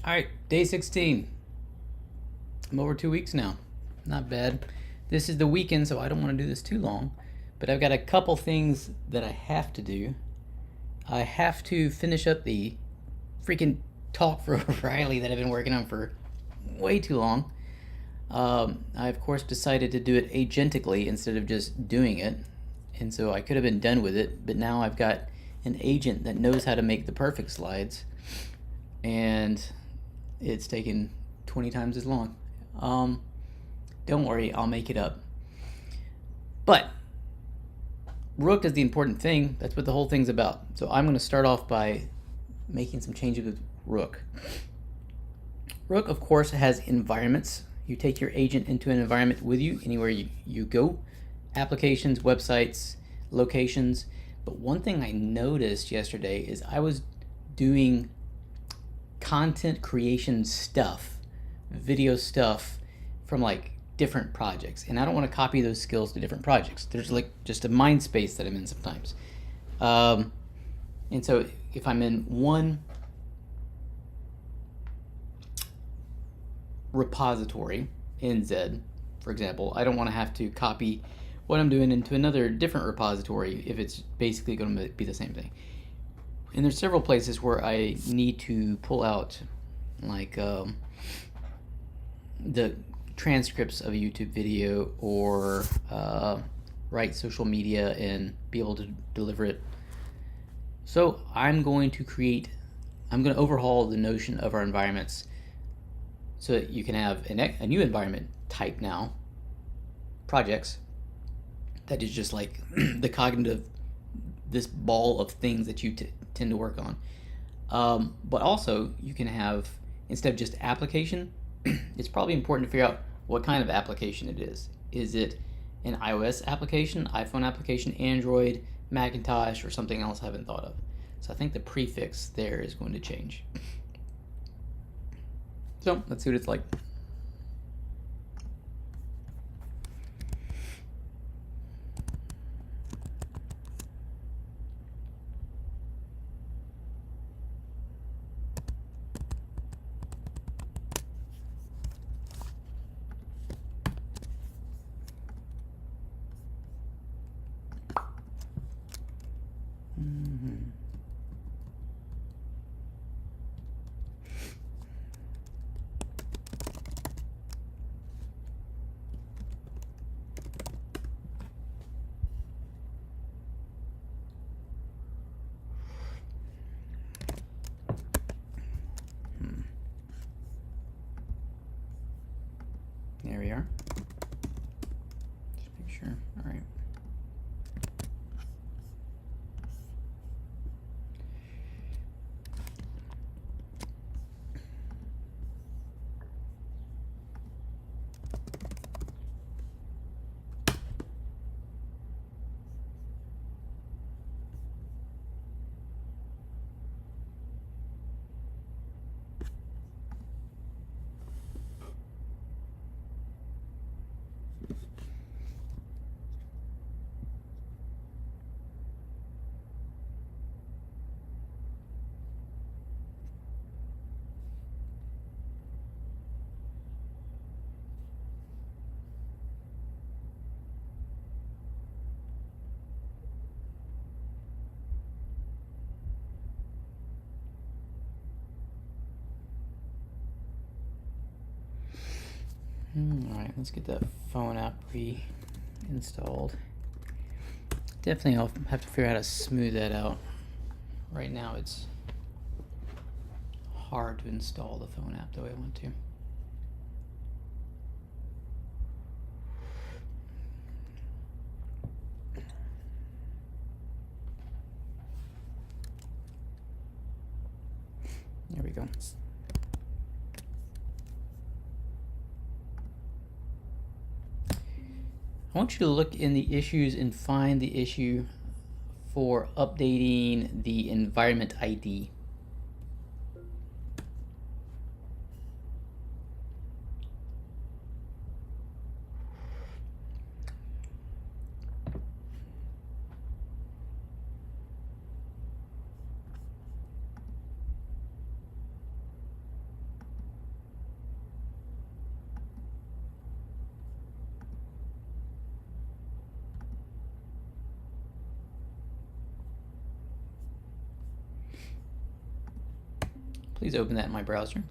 All right, day 16. I'm over 2 weeks now. Not bad. This is the weekend, so I don't want to do this too long. But I've got a couple things that I have to do. I have to finish up the freaking talk for O'Reilly that I've been working on for way too long. I, of course, decided to do it agentically instead of just doing it. And so I could have been done with it, but now I've got an agent that knows how to make the perfect slides. And it's taken 20 times as long. Don't worry, I'll make it up. But Rook is the important thing. That's what the whole thing's about. So I'm going to start off by making some changes with Rook. Rook, of course, has environments. You take your agent into an environment with you anywhere you go. Applications, websites, locations. But one thing I noticed yesterday is I was doing content creation stuff, video stuff from like different projects, and I don't want to copy those skills to different projects. There's like just a mind space that I'm in sometimes, and so if I'm in one repository, NZ, for example, I don't want to have to copy what I'm doing into another different repository if it's basically going to be the same thing. And there's several places where I need to pull out like the transcripts of a YouTube video or write social media and be able to deliver it. So I'm going to overhaul the notion of our environments so that you can have a new environment type now, projects, that is just like the cognitive, this ball of things that you tend to work on. But also you can have, instead of just application, it's probably important to figure out what kind of application it is. Is it an iOS application, iPhone application, Android, Macintosh, or something else I haven't thought of? So I think the prefix there is going to change. So let's see what it's like. There we are. Just make sure. All right. All right, let's get that phone app re-installed. Definitely I'll have to figure out how to smooth that out. Right now it's hard to install the phone app the way I want to. There we go. I want you to look in the issues and find the issue for updating the environment ID. Please open that in my browser.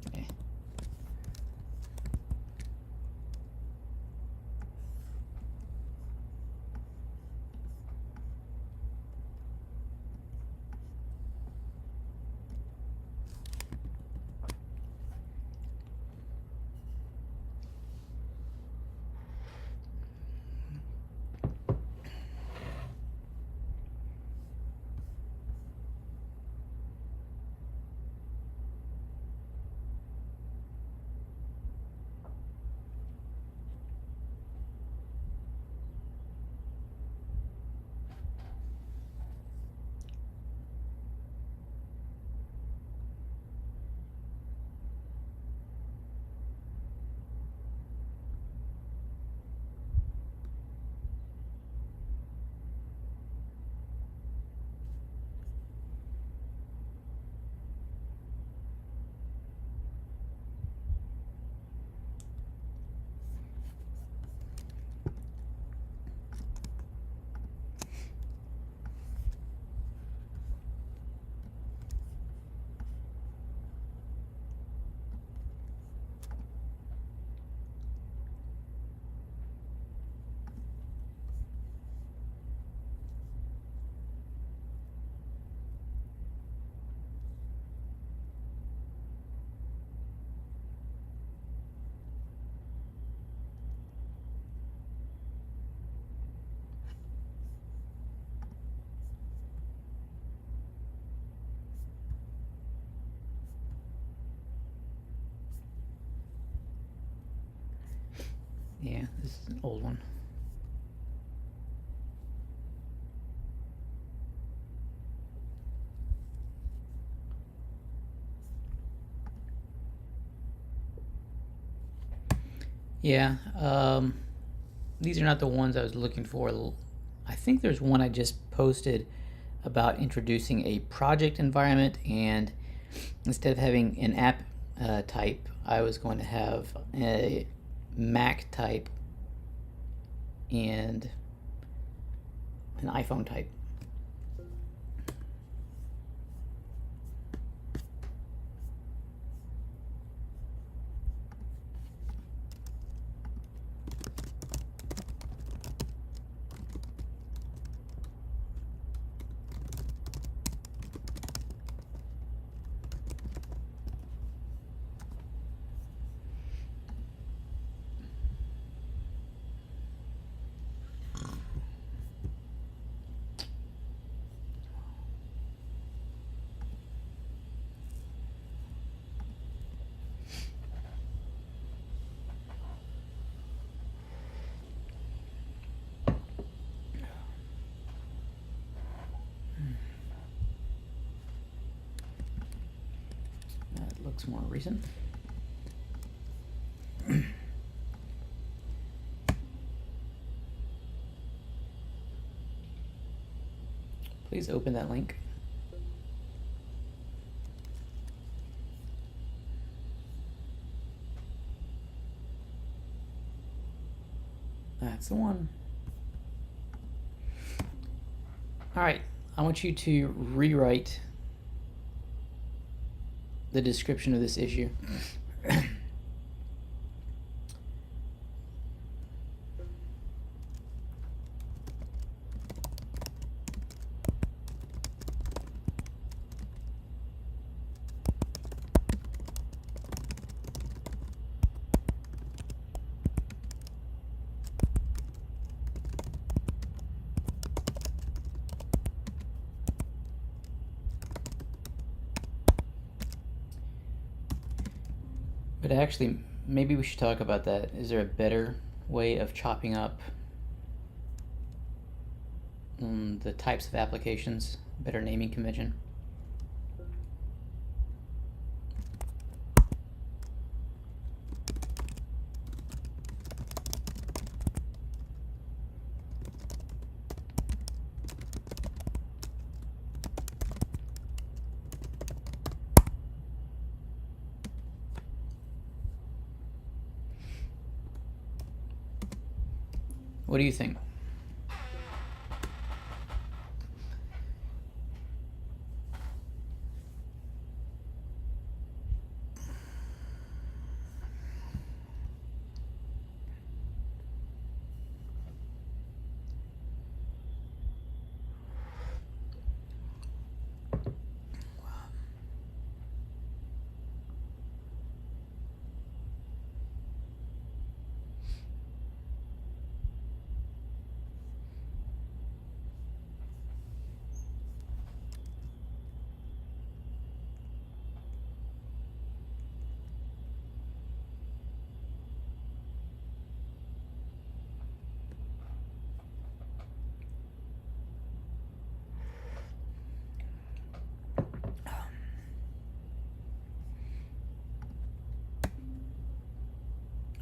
Okay. Yeah, this is an old one. Yeah, these are not the ones I was looking for. I think there's one I just posted about introducing a project environment, and instead of having an app type, I was going to have a Mac type and an iPhone type. That looks more recent. Please open that link. That's the one. All right, I want you to rewrite the description of this issue. But actually, maybe we should talk about that. Is there a better way of chopping up the types of applications? Better naming convention? What do you think?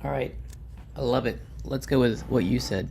All right, I love it. Let's go with what you said.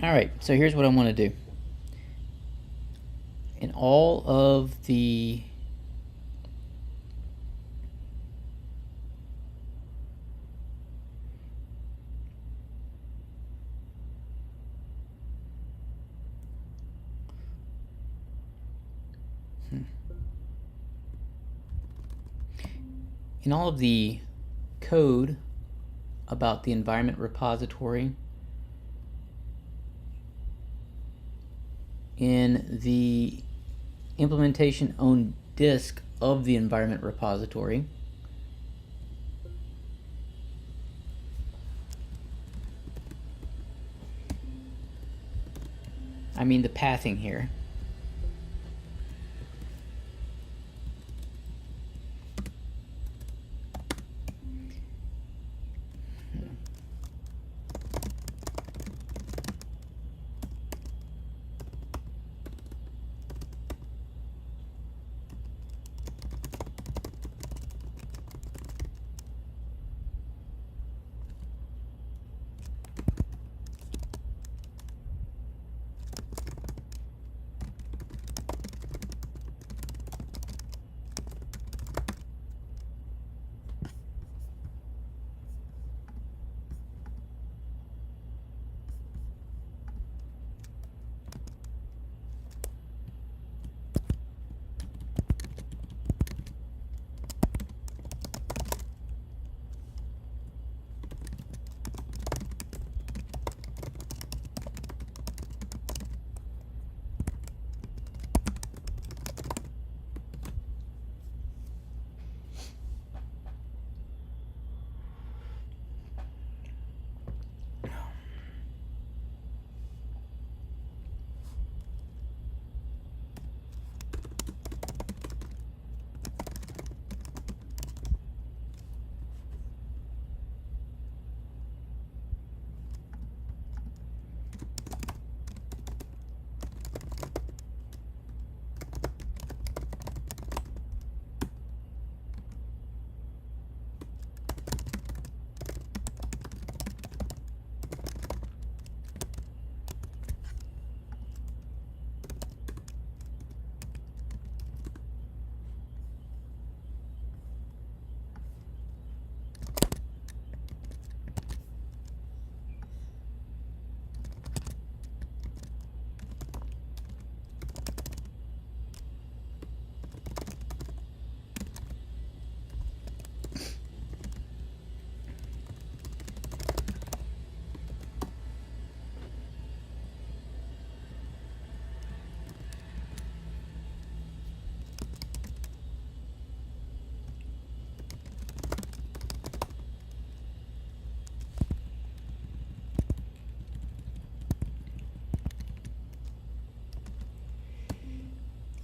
All right, so here's what I want to do. In all of the in all of the code about the environment repository, in the implementation on disk of the environment repository, I mean the pathing here,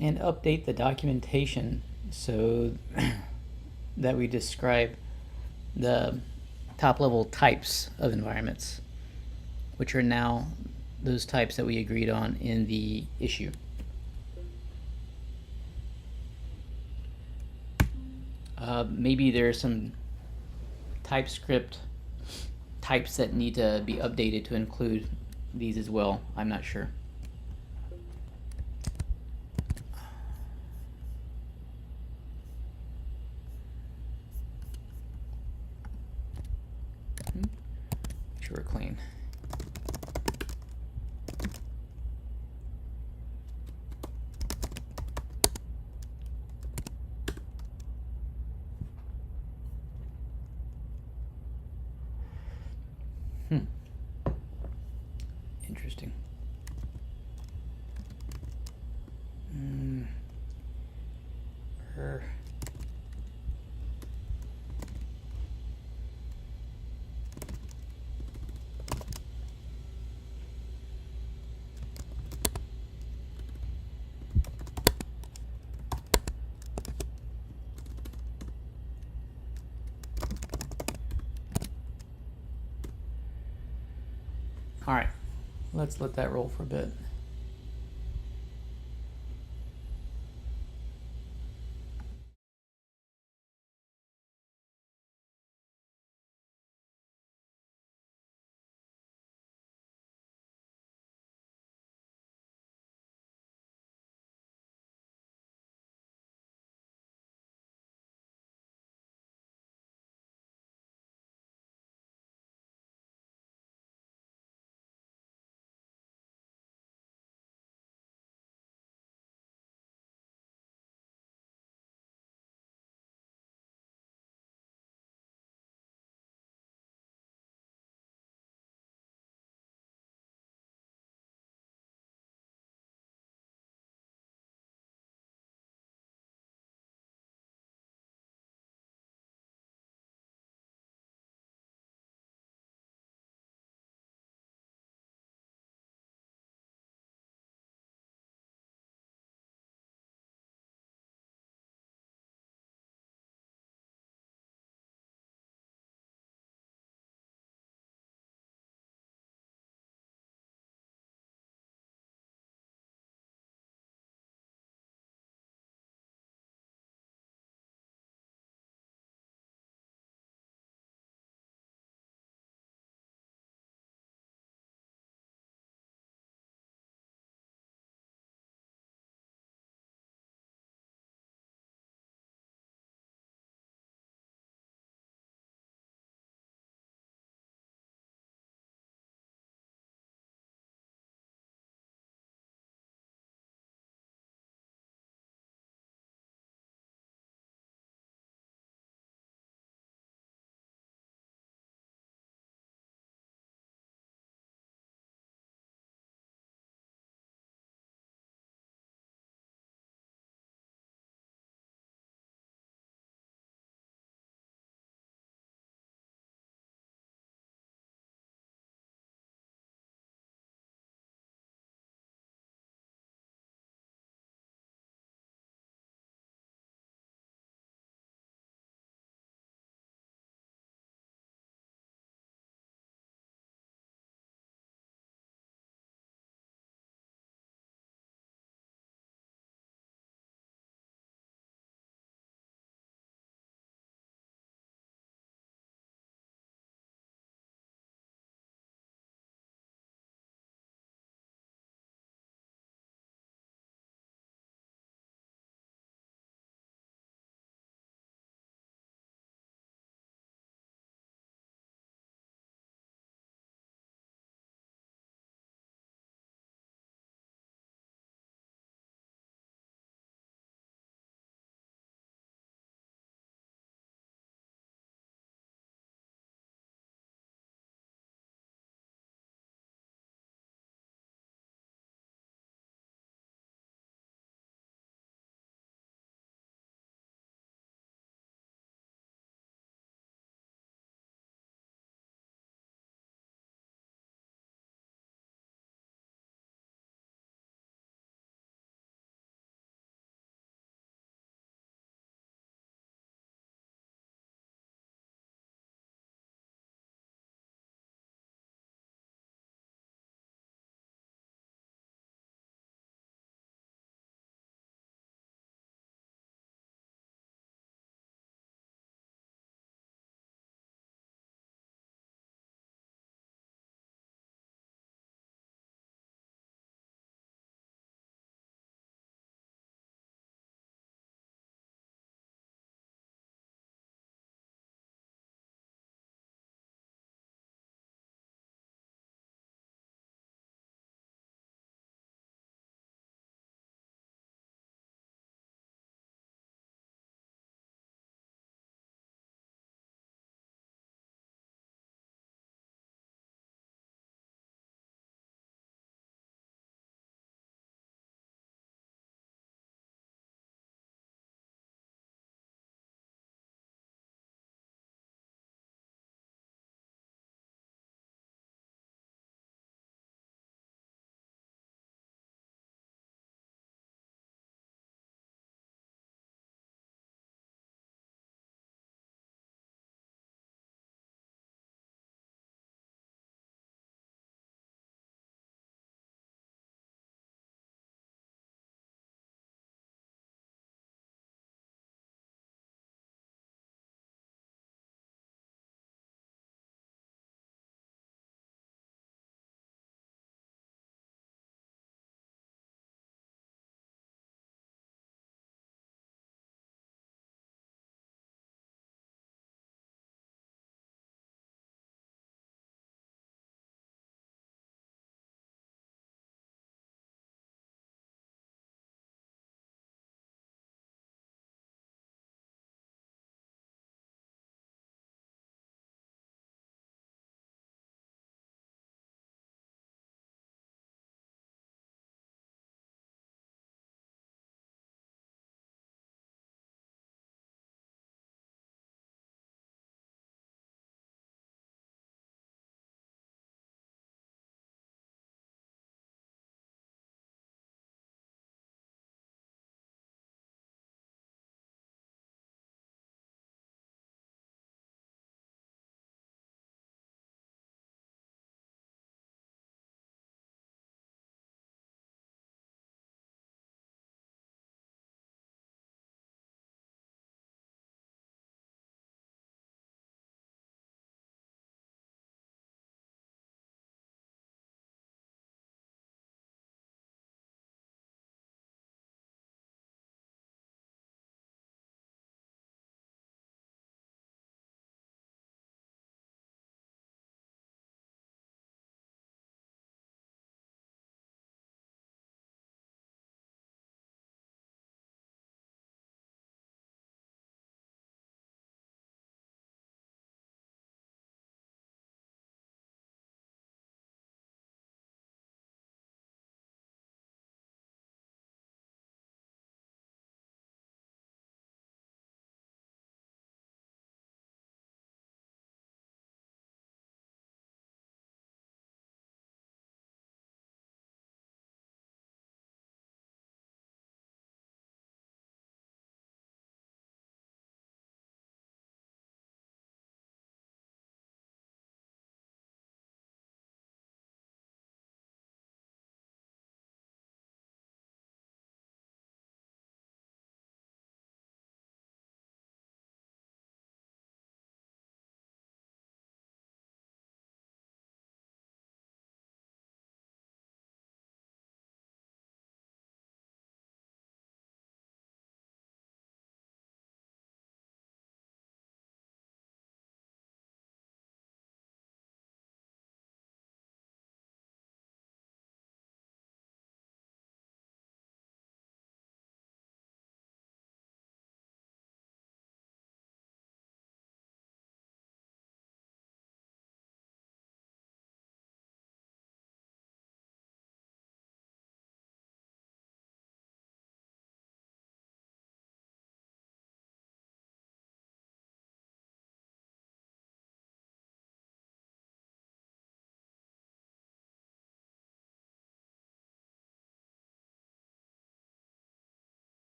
and update the documentation so that we describe the top level types of environments, which are now those types that we agreed on in the issue. Maybe there are some TypeScript types that need to be updated to include these as well. I'm not sure. Make sure we're clean. Interesting. All right, let's let that roll for a bit.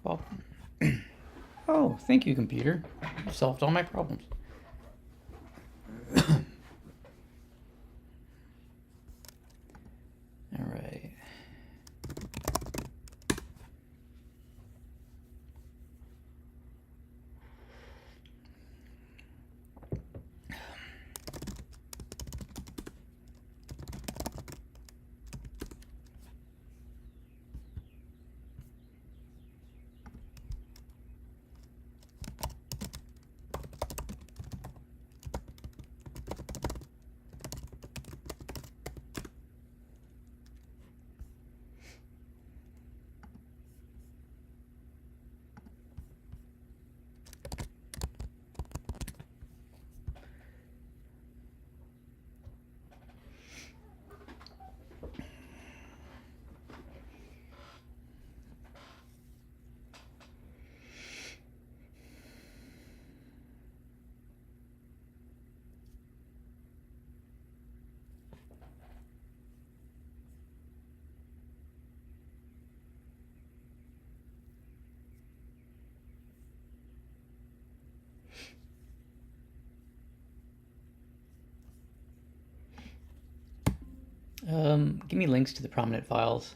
Well, oh, thank you, computer. You solved all my problems. All right. Give me links to the prominent files.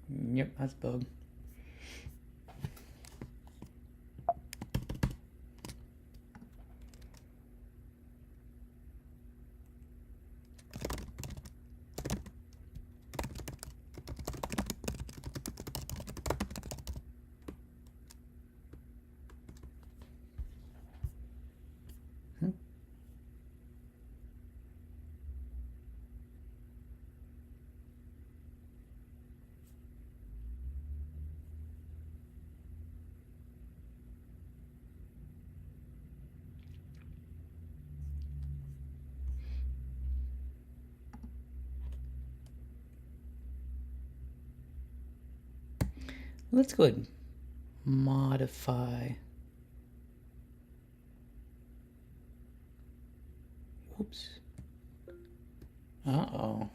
Yep, that's bug. Let's go ahead and modify. Oops. Uh-oh.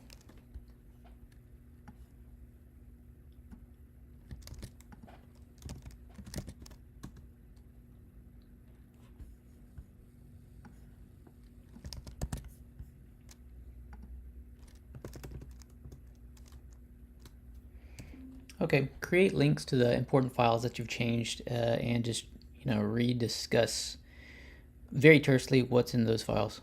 Okay, create links to the important files that you've changed and just, rediscuss very tersely what's in those files.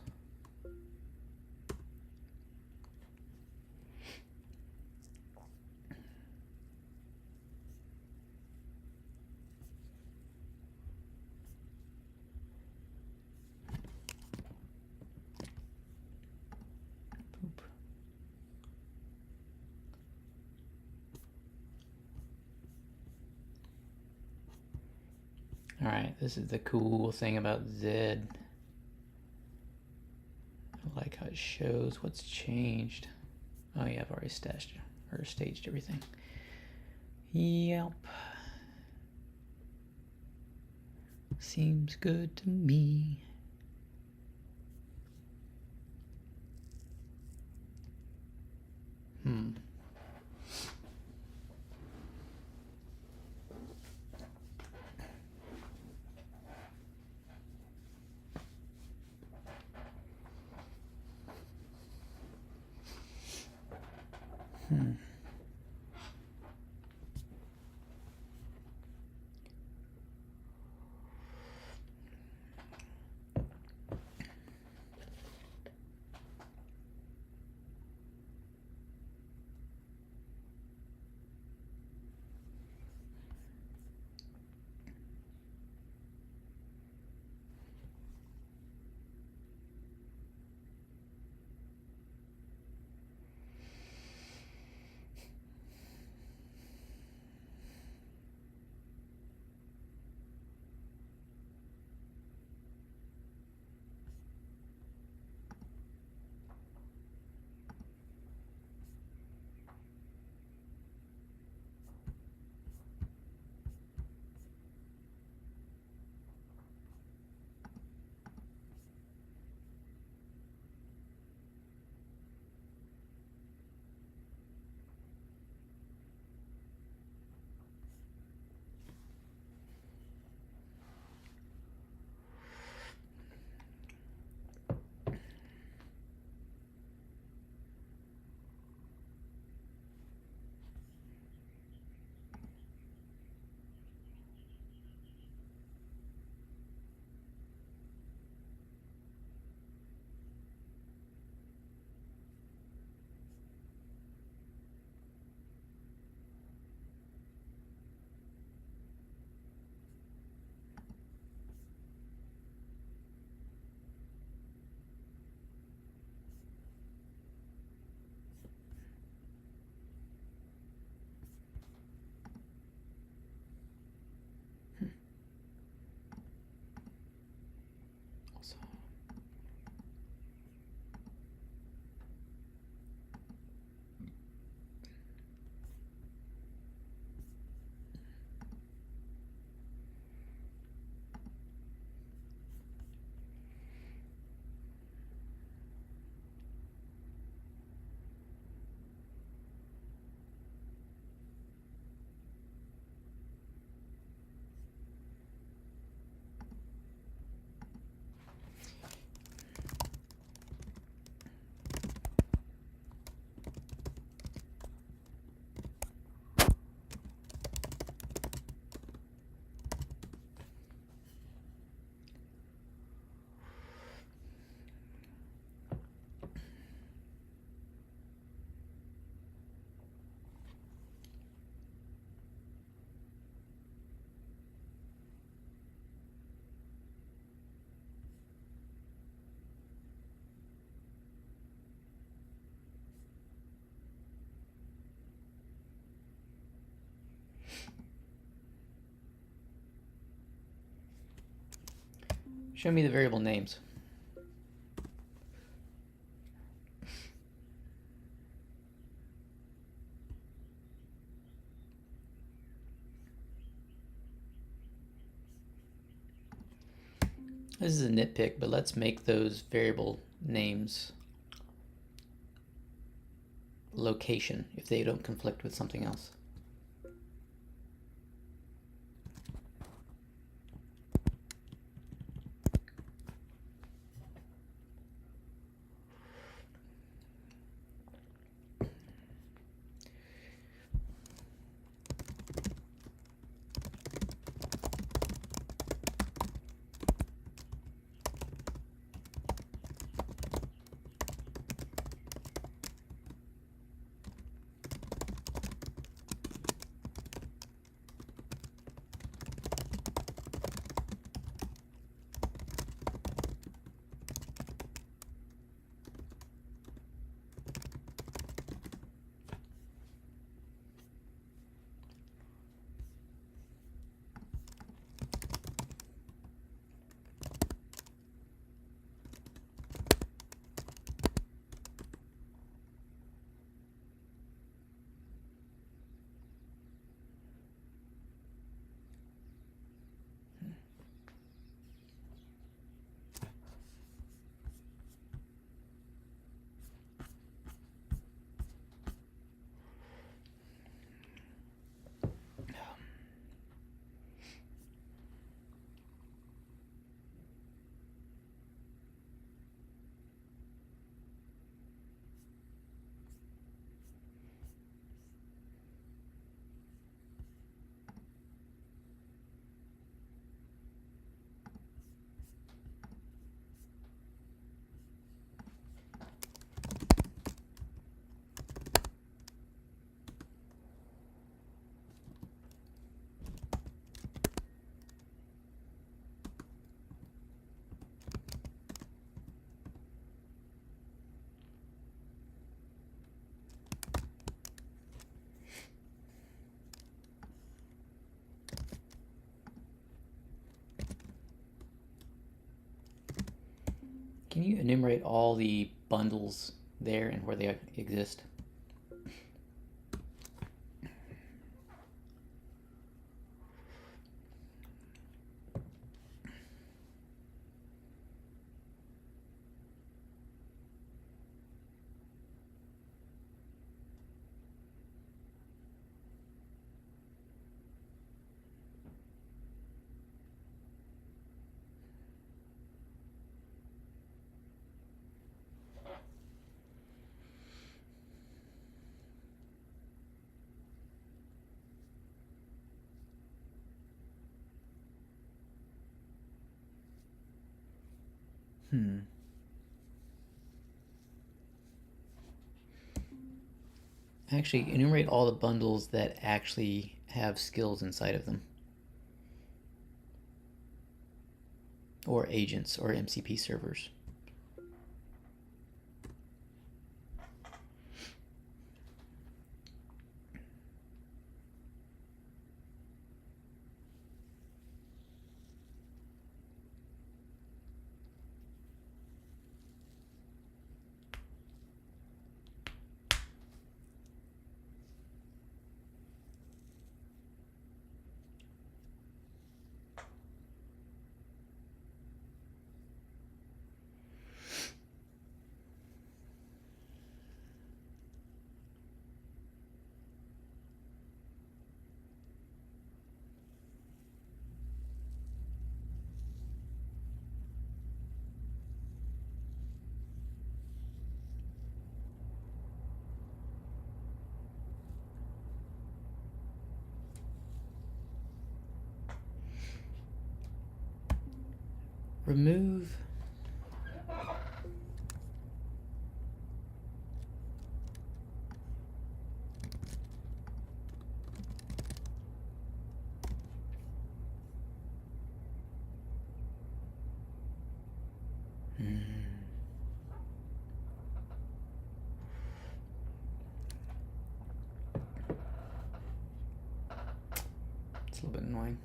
Boop. All right, this is the cool thing about Zed. I like how it shows what's changed. Oh yeah, I've already staged everything. Yep. Seems good to me. Show me the variable names. This is a nitpick, but let's make those variable names location if they don't conflict with something else. Can you enumerate all the bundles there and where they exist? Actually, enumerate all the bundles that actually have skills inside of them, or agents, or MCP servers. Remove it's a little bit annoying.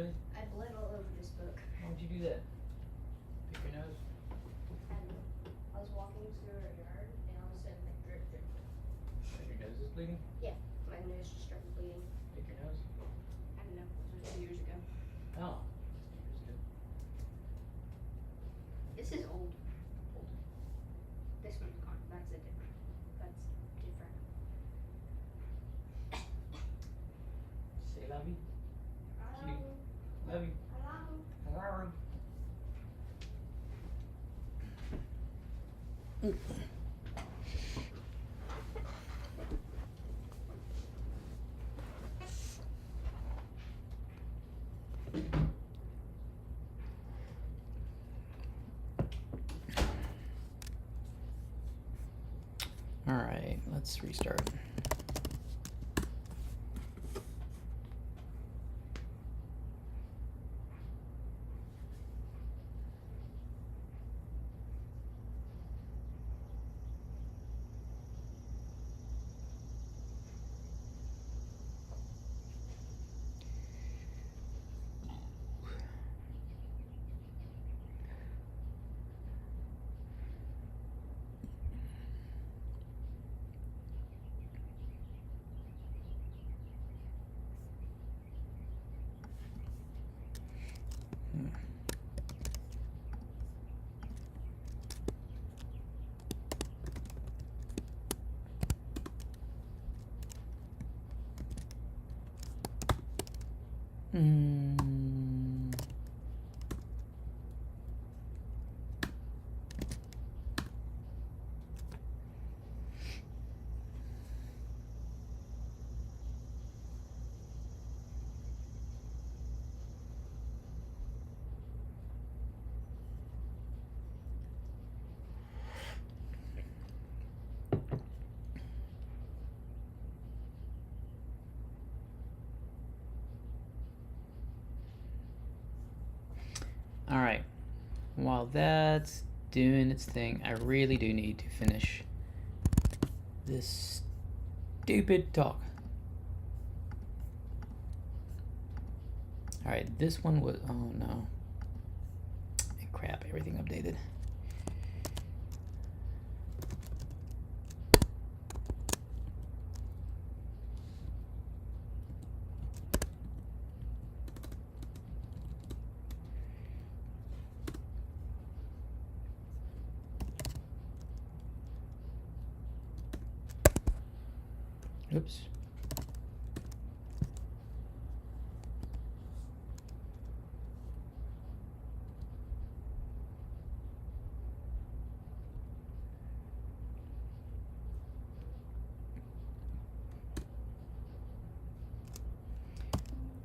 really? I bled all over this book. Why would you do that? Pick your nose. I don't know. I was walking through our yard and all of a sudden like drip, drip, drip. Your nose is bleeding? My nose just started bleeding. Pick your nose. I don't know. It was 2 years ago. Oh. This is old. This one's gone. That's different. Say love you. Hello. Love you. Hello. Hello. All right, let's restart. All right, while that's doing its thing, I really do need to finish this stupid talk. All right, this one was, oh no. Crap, everything updated. Oops.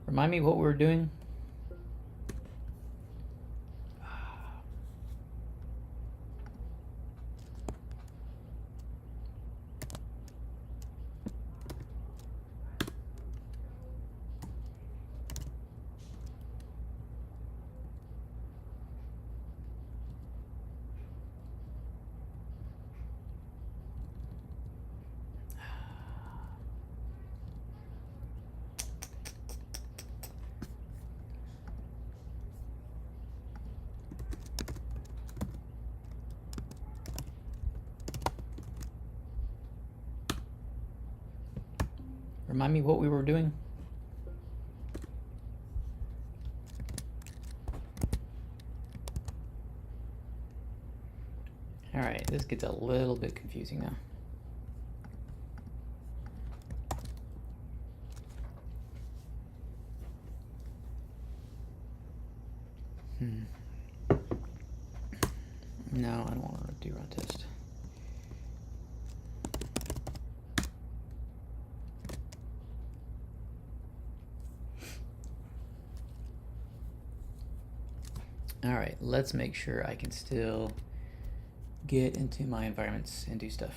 Remind me what we were doing? Remind me what we were doing? All right, this gets a little bit confusing now. No, I don't want to do run test. All right, let's make sure I can still get into my environments and do stuff.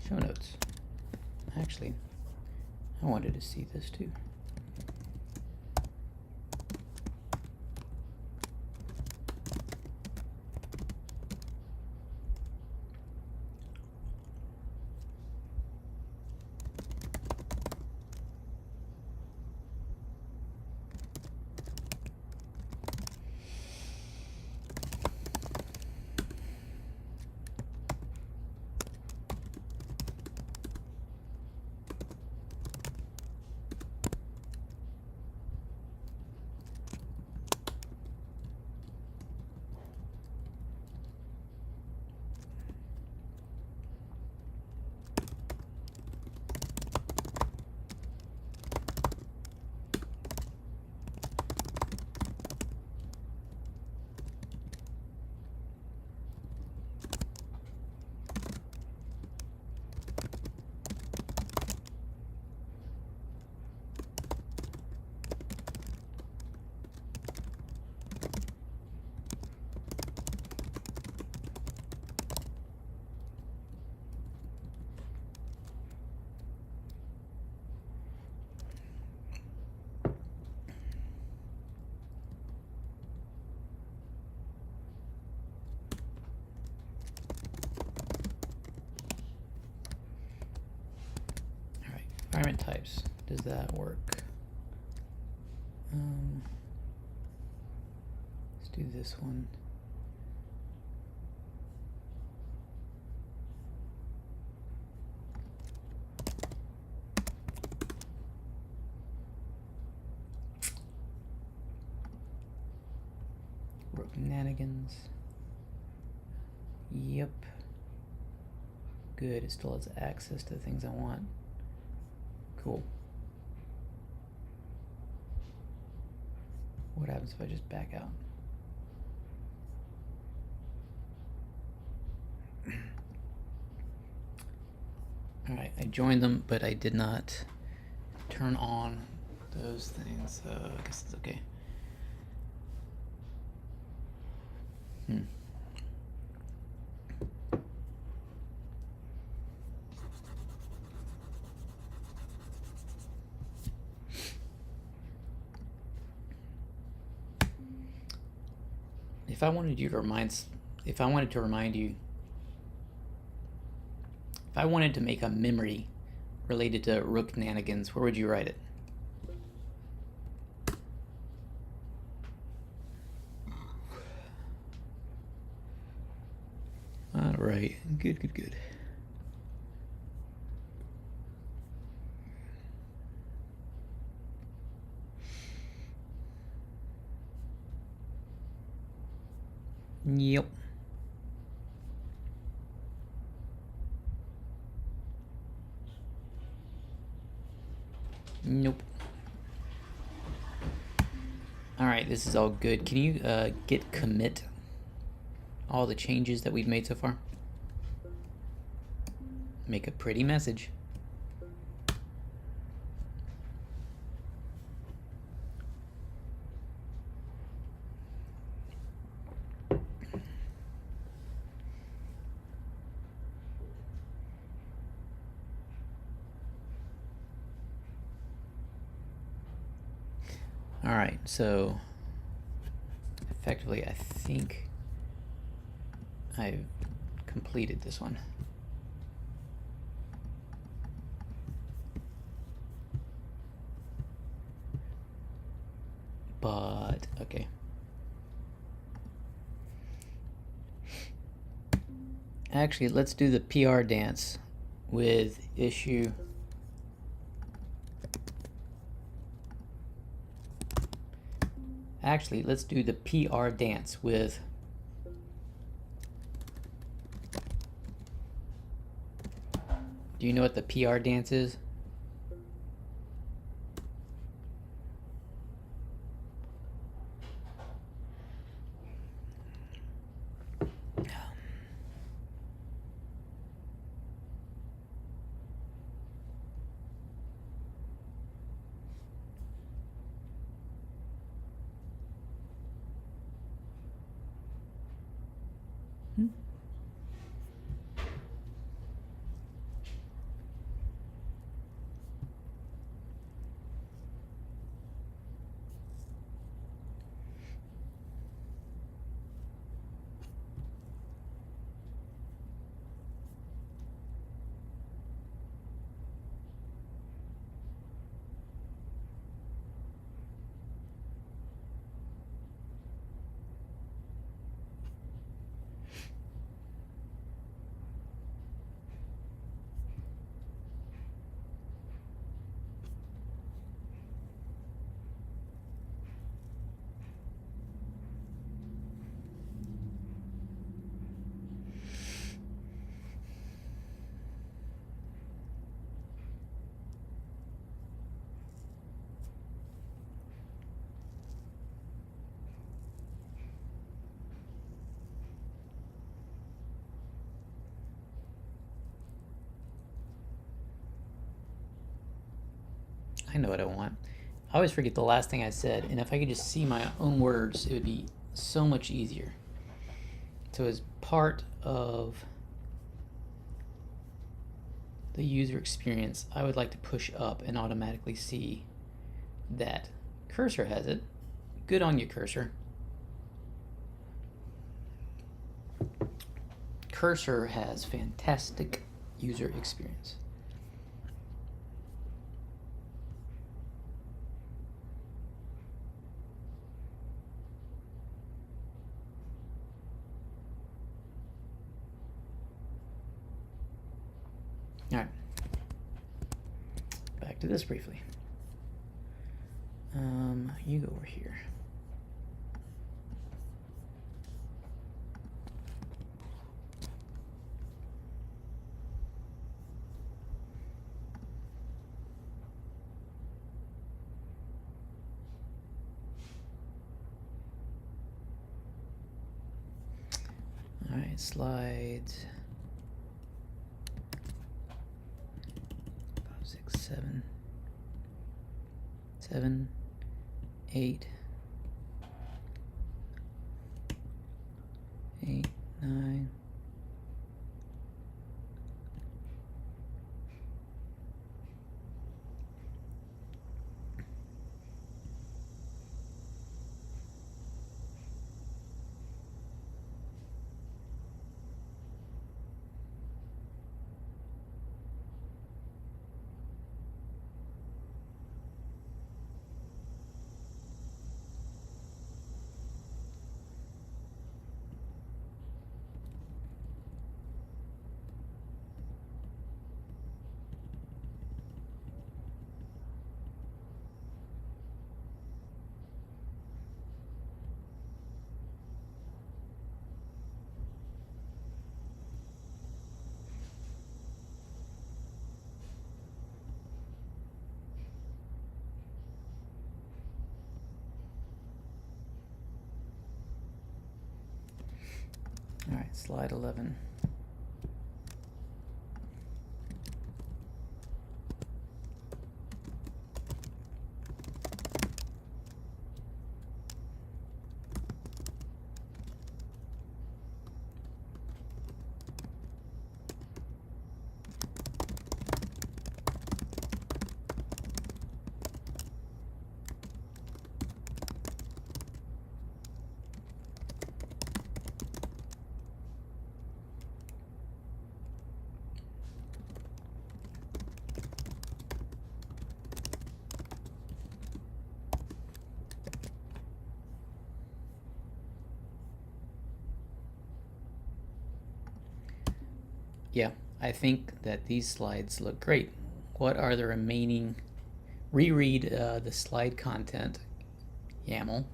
Show notes. Actually, I wanted to see this too. environment types. Does that work? Let's do this one. Rooknanigans. Yep. Good, it still has access to the things I want. Cool. What happens if I just back out? Alright, I joined them, but I did not turn on those things, so I guess it's okay. If I wanted to make a memory related to Rooknanigans, where would you write it? All right, good. Yep. Nope. Alright, this is all good. Can you git commit all the changes that we've made so far? Make a pretty message. Alright, so effectively I think I've completed this one. But, okay. Actually, let's do the PR dance with issue. Actually, let's do the PR dance with Do you know what the PR dance is? I know what I want. I always forget the last thing I said, and if I could just see my own words, it would be so much easier. So as part of the user experience, I would like to push up and automatically see that Cursor has it. Good on you, Cursor. Cursor has fantastic user experience. to this briefly. You go over here. All right, slides 5, 6, 7, 7, 8, 8, 9. All right, slide 11. Yeah, I think that these slides look great. What are the remaining? Reread the slide content, YAML.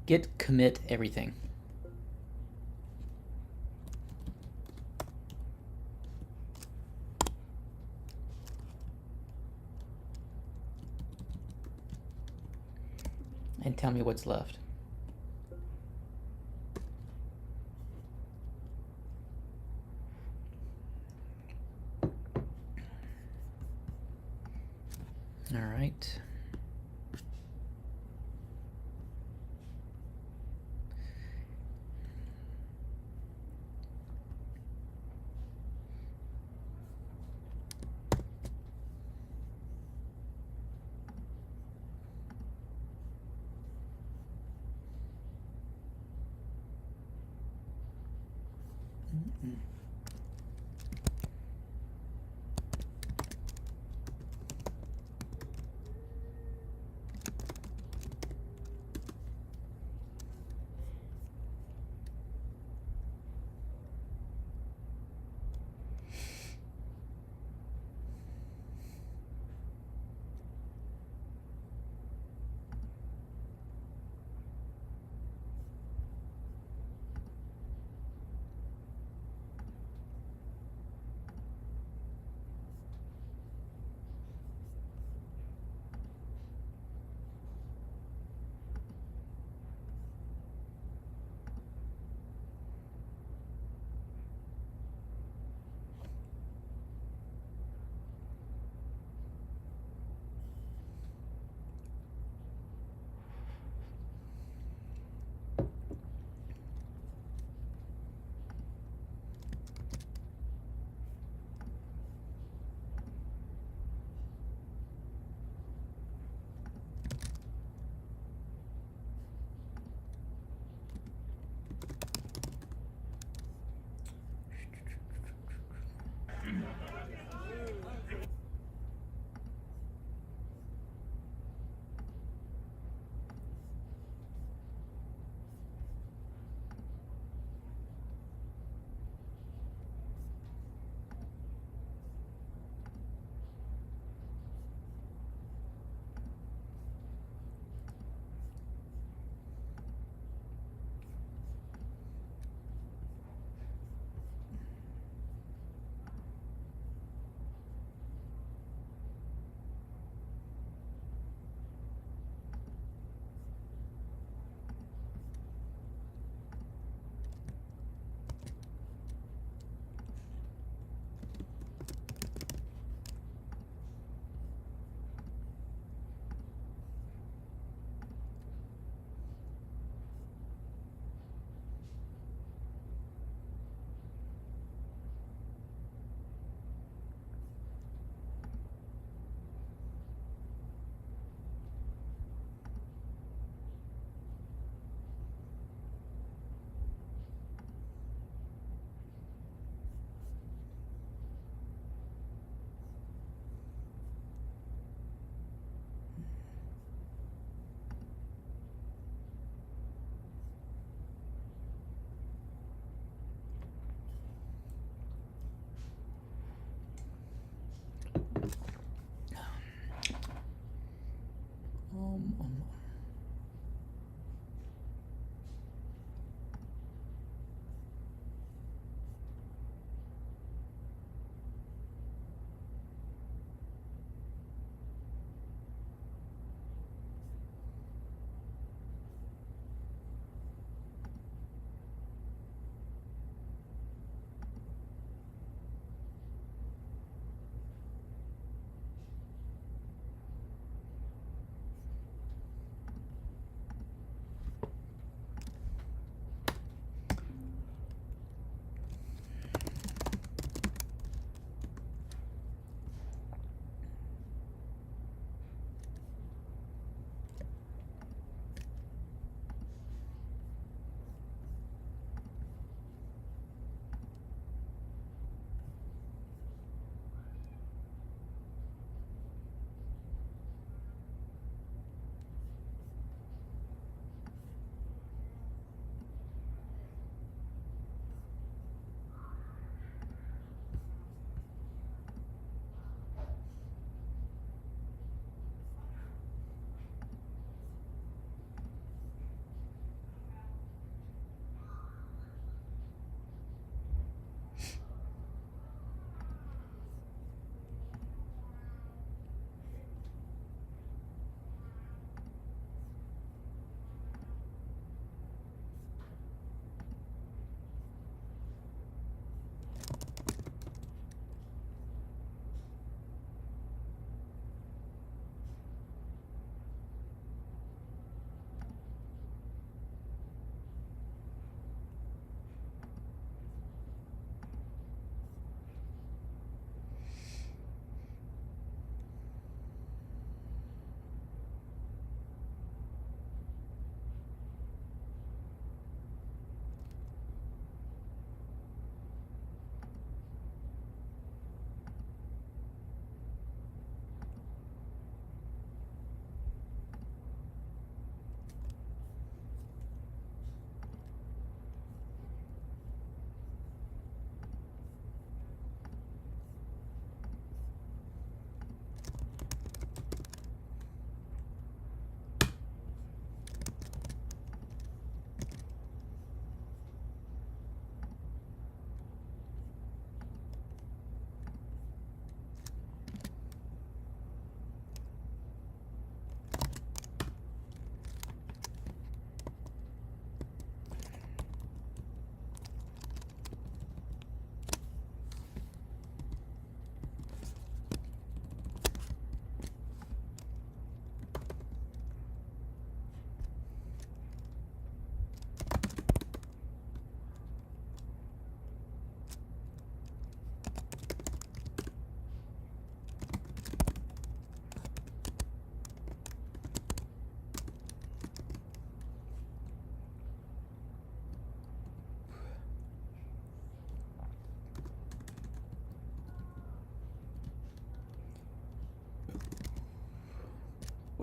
Git commit everything. And tell me what's left. All right.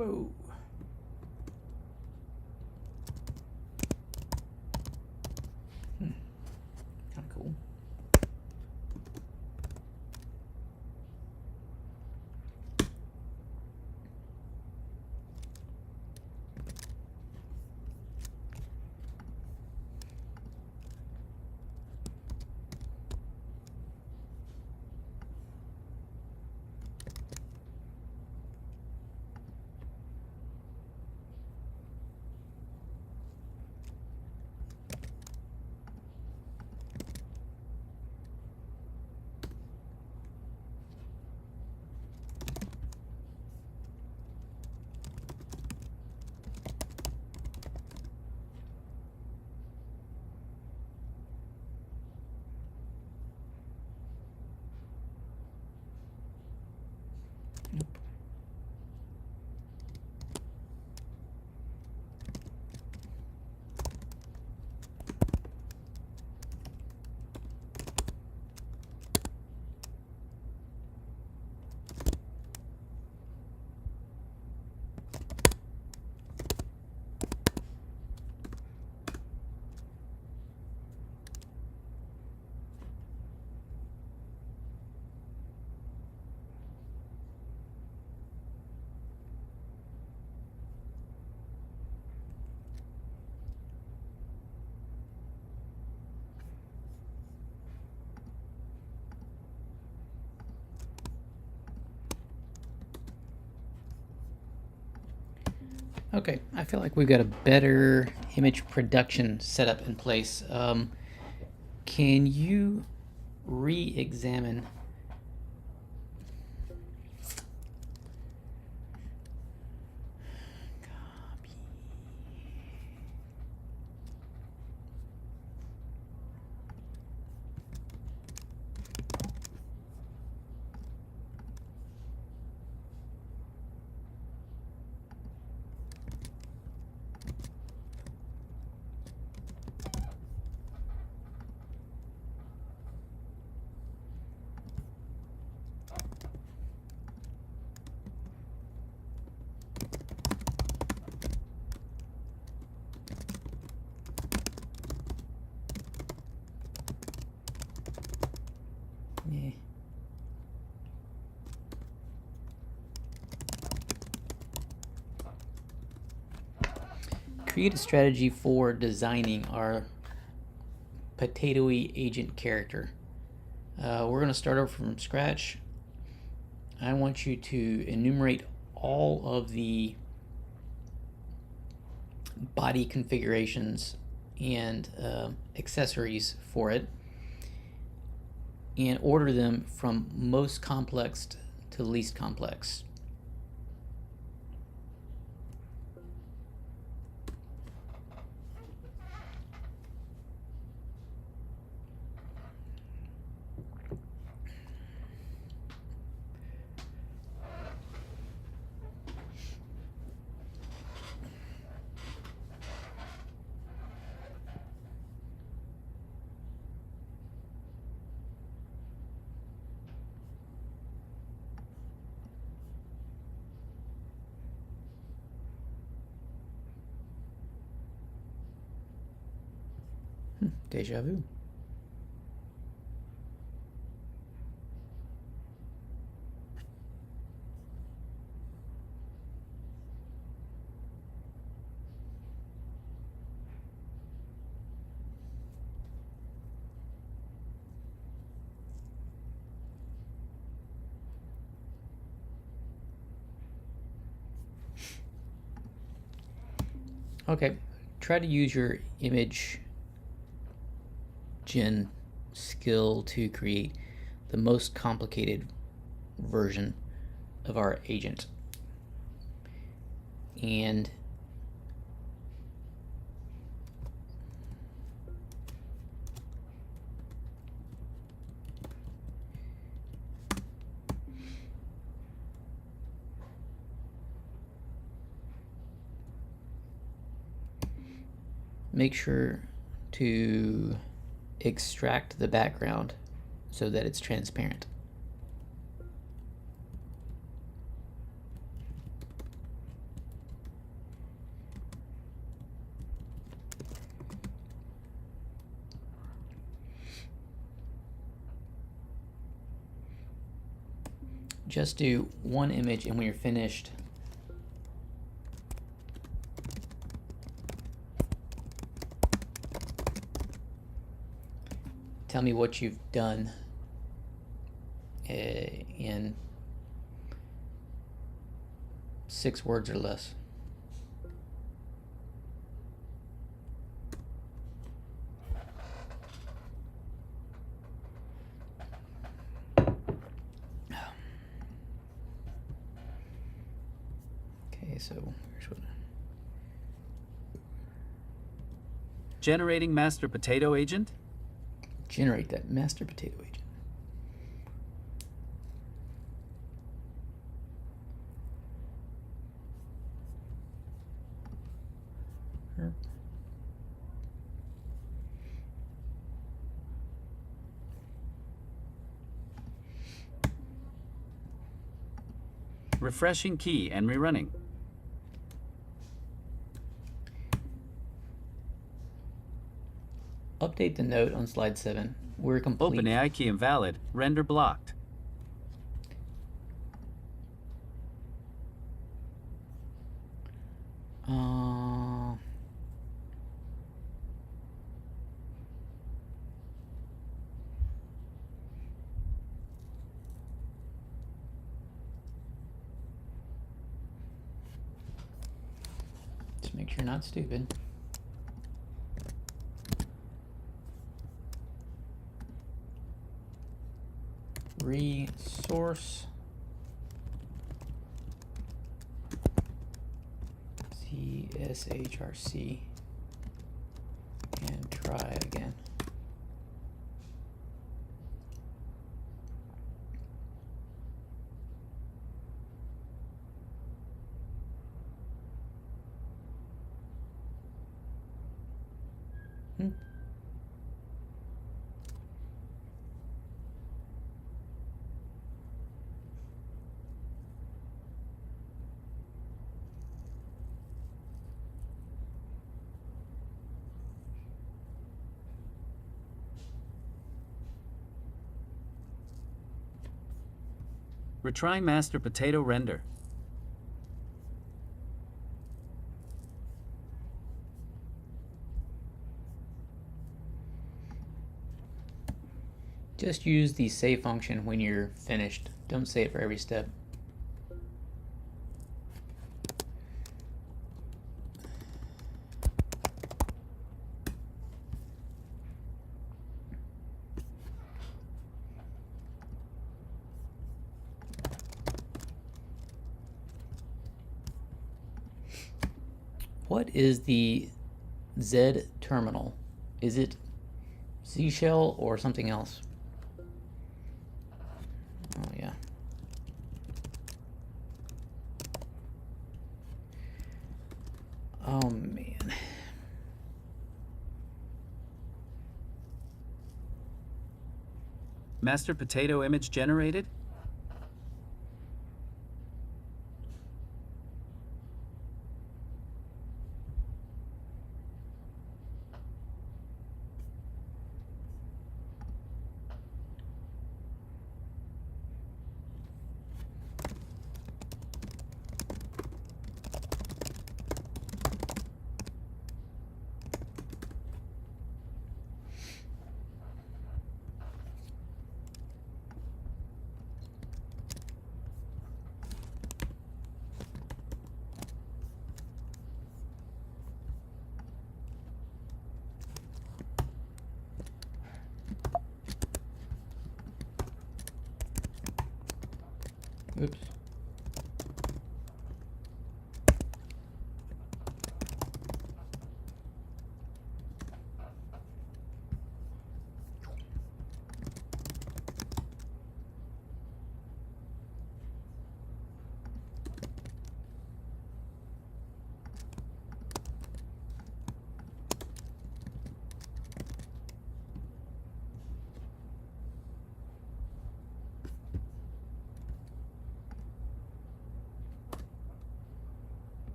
Whoa. Kind of cool. Nope. Okay, I feel like we've got a better image production setup in place. Can you re-examine yeah. Create a strategy for designing our potatoey agent character. We're going to start over from scratch. I want you to enumerate all of the body configurations and accessories for it and order them from most complex to least complex. Deja vu. Okay, try to use your image gen skill to create the most complicated version of our agent. And make sure to extract the background so that it's transparent. just do one image, and when you're finished, tell me what you've done in 6 words or less. Okay, so here's what. Generating master potato agent? Generate that master potato agent. Herp. Refreshing key and rerunning. Update the note on slide 7. We're complete. OpenAI key invalid. Render blocked. Just make sure you're not stupid. Resource CSHRC and try again. Retry master potato render. Just use the save function when you're finished. Don't say it for every step. What is the Z terminal? Is it Z shell or something else? Oh yeah. Oh man. Master potato image generated? Oops.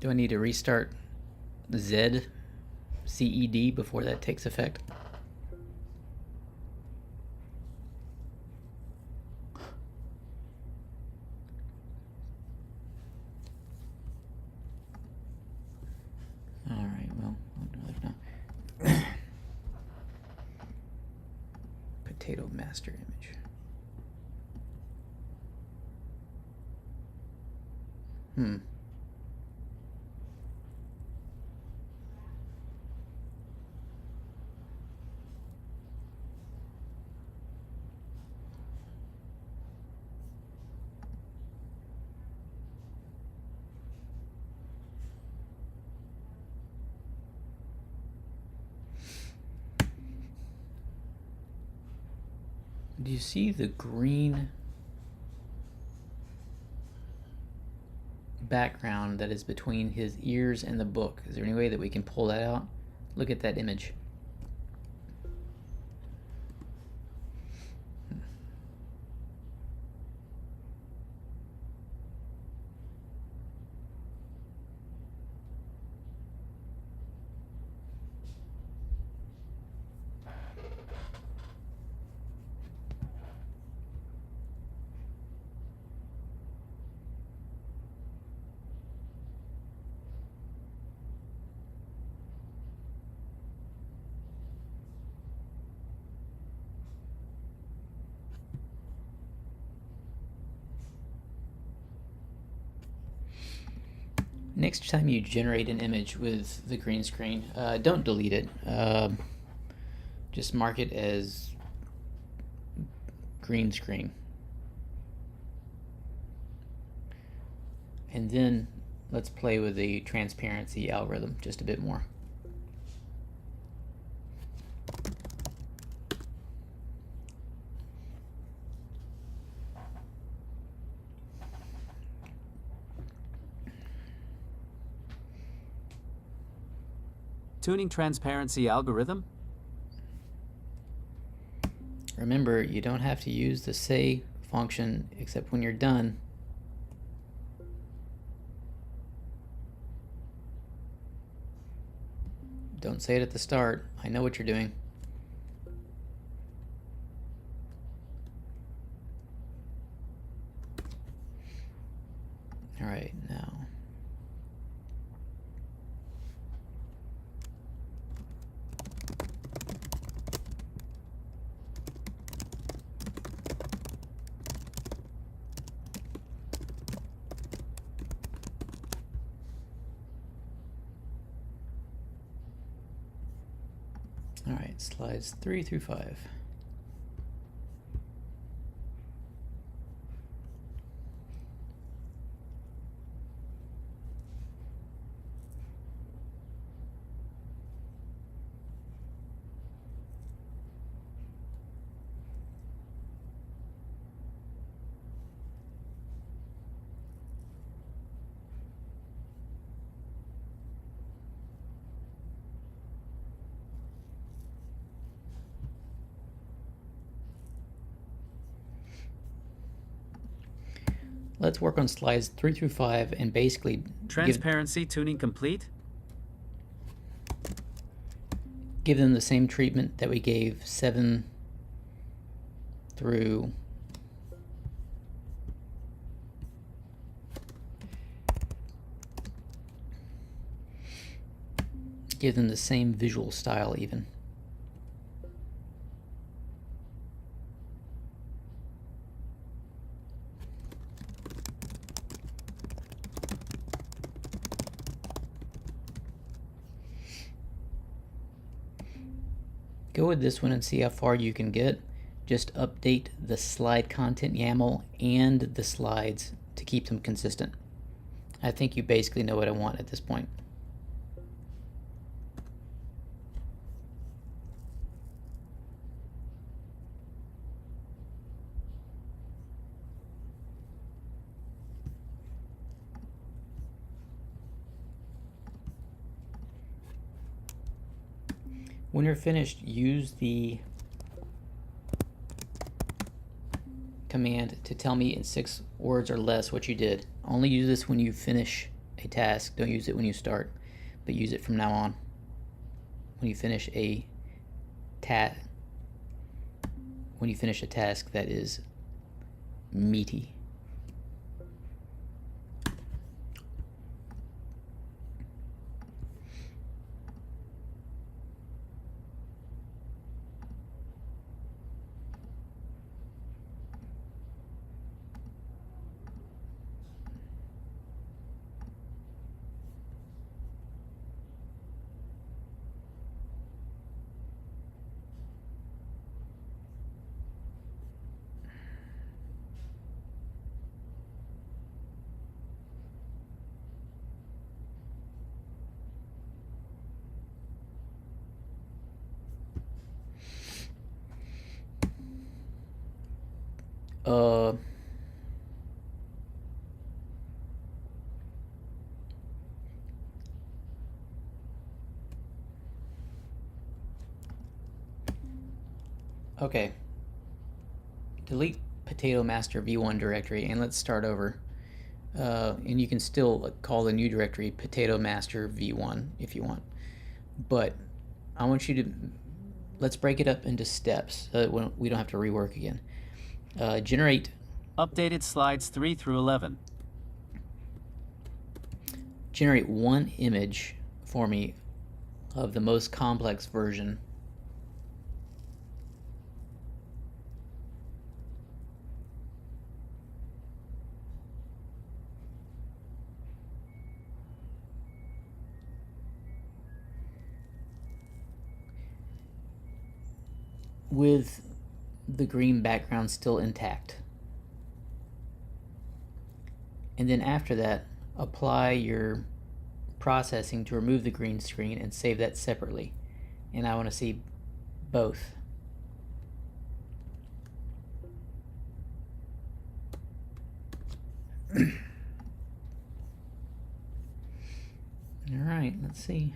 Do I need to restart Z CED before that takes effect? All right, well, I'll do that now. Potato master image. Do you see the green background that is between his ears and the book? Is there any way that we can pull that out? Look at that image. Next time you generate an image with the green screen, don't delete it. Just mark it as green screen. And then let's play with the transparency algorithm just a bit more. Tuning transparency algorithm? Remember, you don't have to use the say function except when you're done. Don't say it at the start. I know what you're doing. All right, now. All right, slides 3 through 5. Let's work on slides 3 through 5 and basically Transparency tuning complete? give them the same treatment that we gave 7 through give them the same visual style even. Go with this one and see how far you can get. Just update the slide content YAML and the slides to keep them consistent. I think you basically know what I want at this point. When you're finished, use the command to tell me in 6 words or less what you did. Only use this when you finish a task, don't use it when you start, but use it from now on. When you finish a task that is meaty. Uh, okay. Delete Potato Master v1 directory and let's start over. And you can still call the new directory Potato Master v1 if you want. But I want you to, let's break it up into steps so that we don't have to rework again. Generate. Updated slides 3 through 11. Generate one image for me of the most complex version. With the green background still intact. And then after that, apply your processing to remove the green screen and save that separately. And I want to see both. All right, let's see.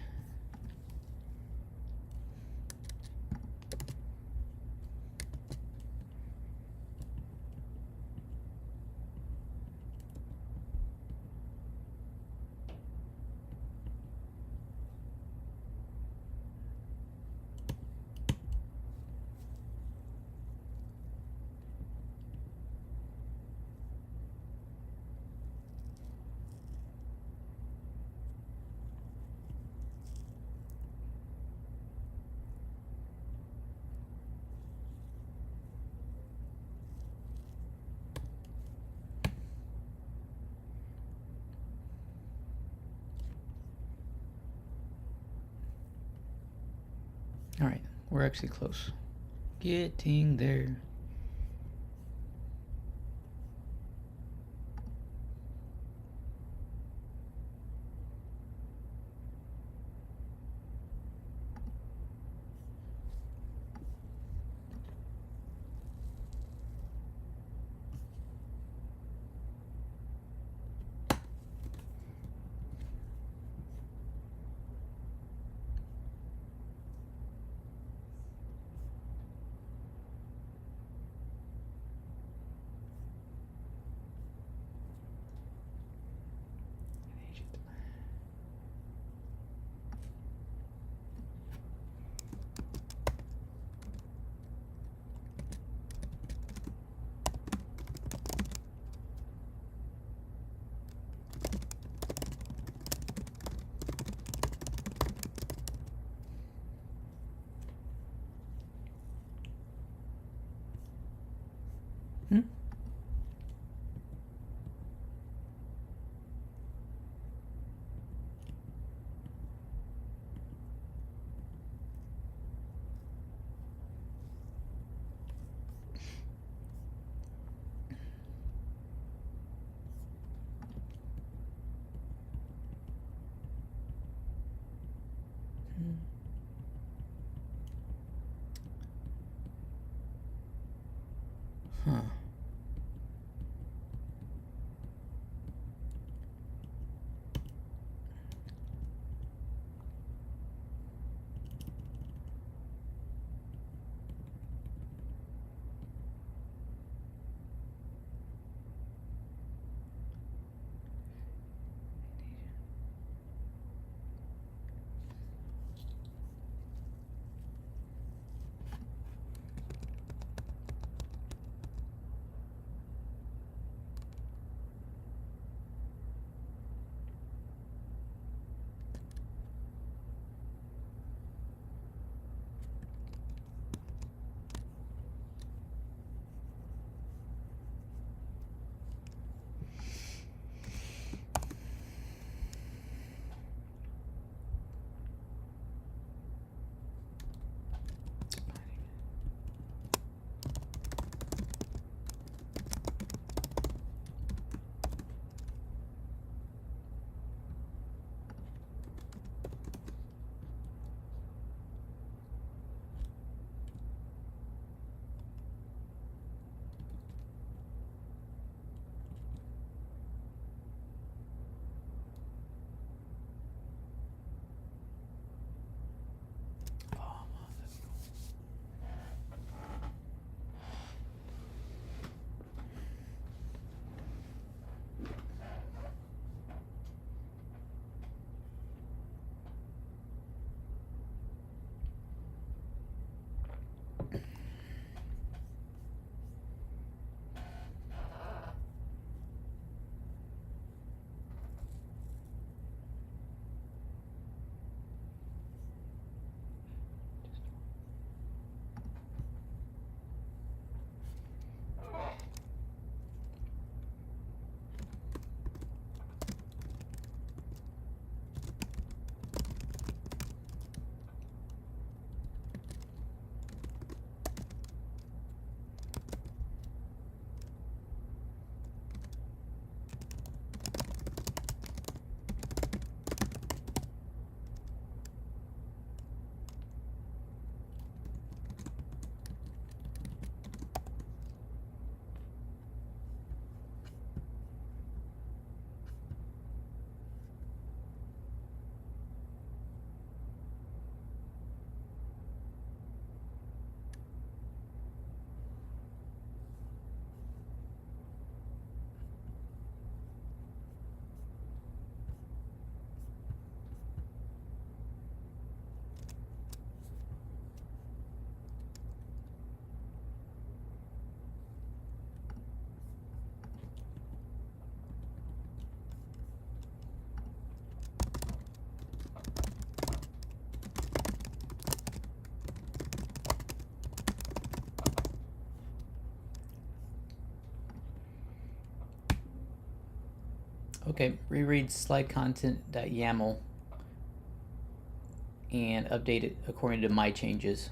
All right, we're actually close. Getting there. Hmm? Huh. Okay, reread slide content.yaml and update it according to my changes.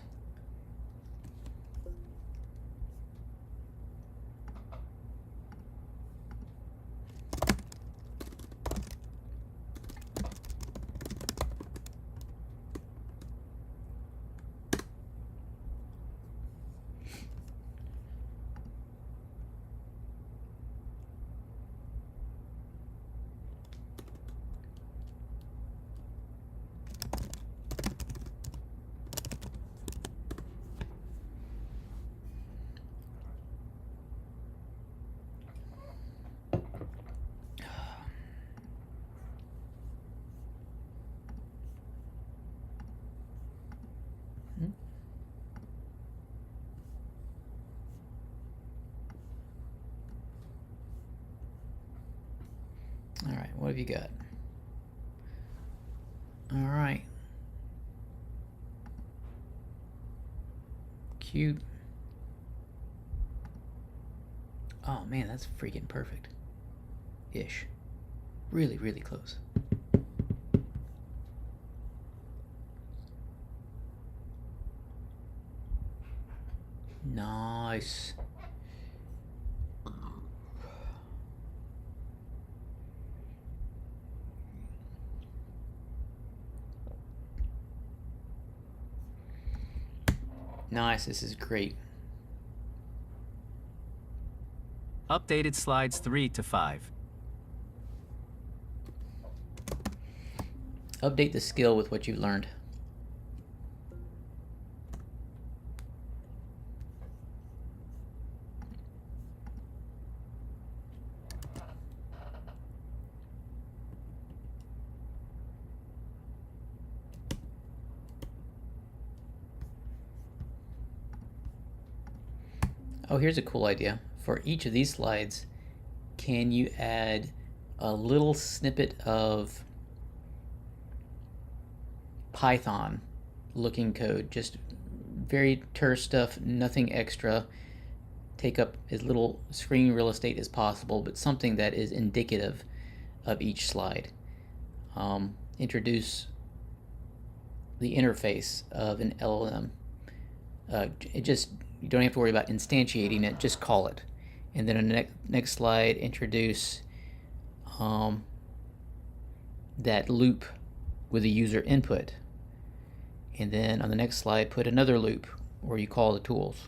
All right, what have you got? All right. Cute. Oh man, that's freaking perfect. Ish. Really, really close. Nice. Nice, this is great. Updated slides 3 to 5. Update the skill with what you've learned. Oh, here's a cool idea. For each of these slides, can you add a little snippet of Python looking code? Just very terse stuff, nothing extra. Take up as little screen real estate as possible, but something that is indicative of each slide. Introduce the interface of an LLM. You don't have to worry about instantiating it, just call it. And then on the next slide, introduce that loop with a user input. And then on the next slide, put another loop where you call the tools.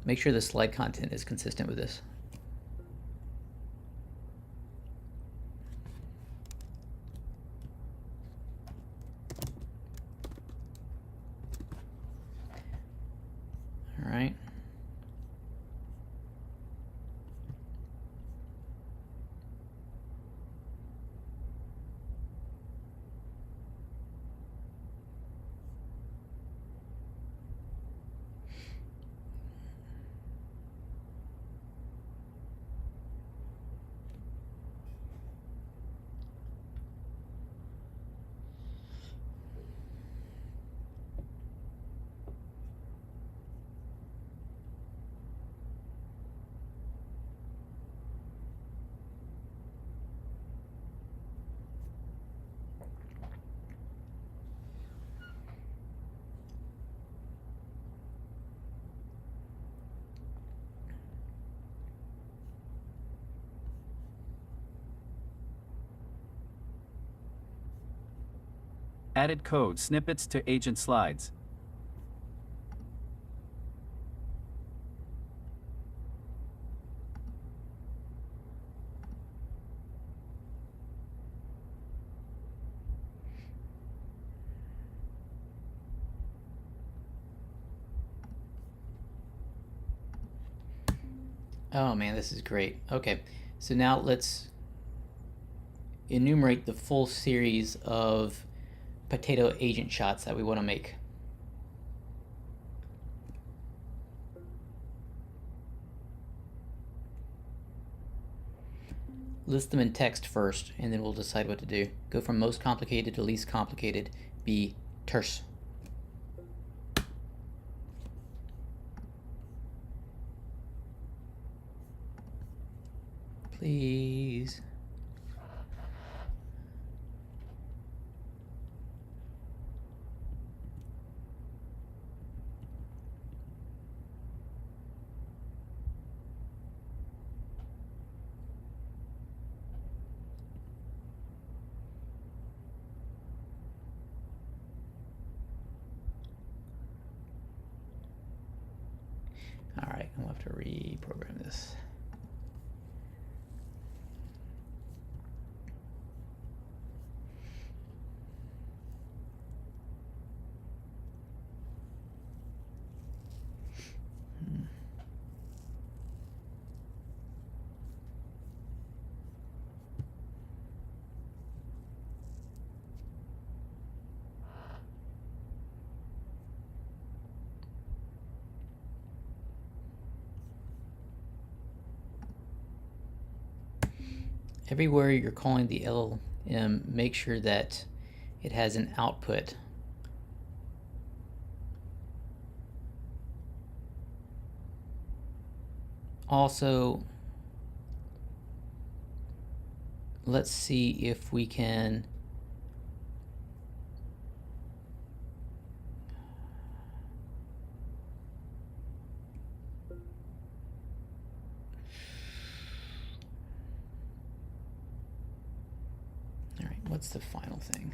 Make sure the slide content is consistent with this. All right. Added code snippets to agent slides. Oh man, this is great. Okay, so now let's enumerate the full series of potato agent shots that we want to make. List them in text first, and then we'll decide what to do. Go from most complicated to least complicated. Be terse. Please. All right, I'm gonna have to reprogram this. Everywhere you're calling the LLM, make sure that it has an output. Also, let's see if we can what's the final thing?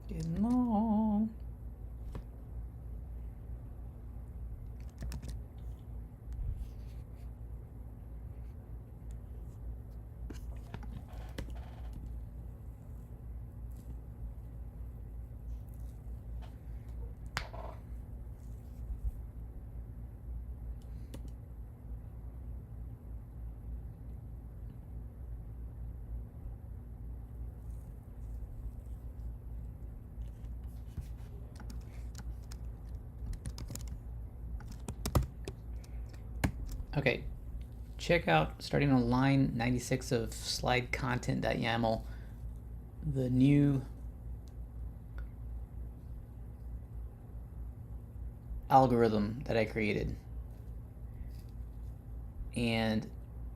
Getting long. Okay, check out, starting on line 96 of slide content.yaml, the new algorithm that I created, and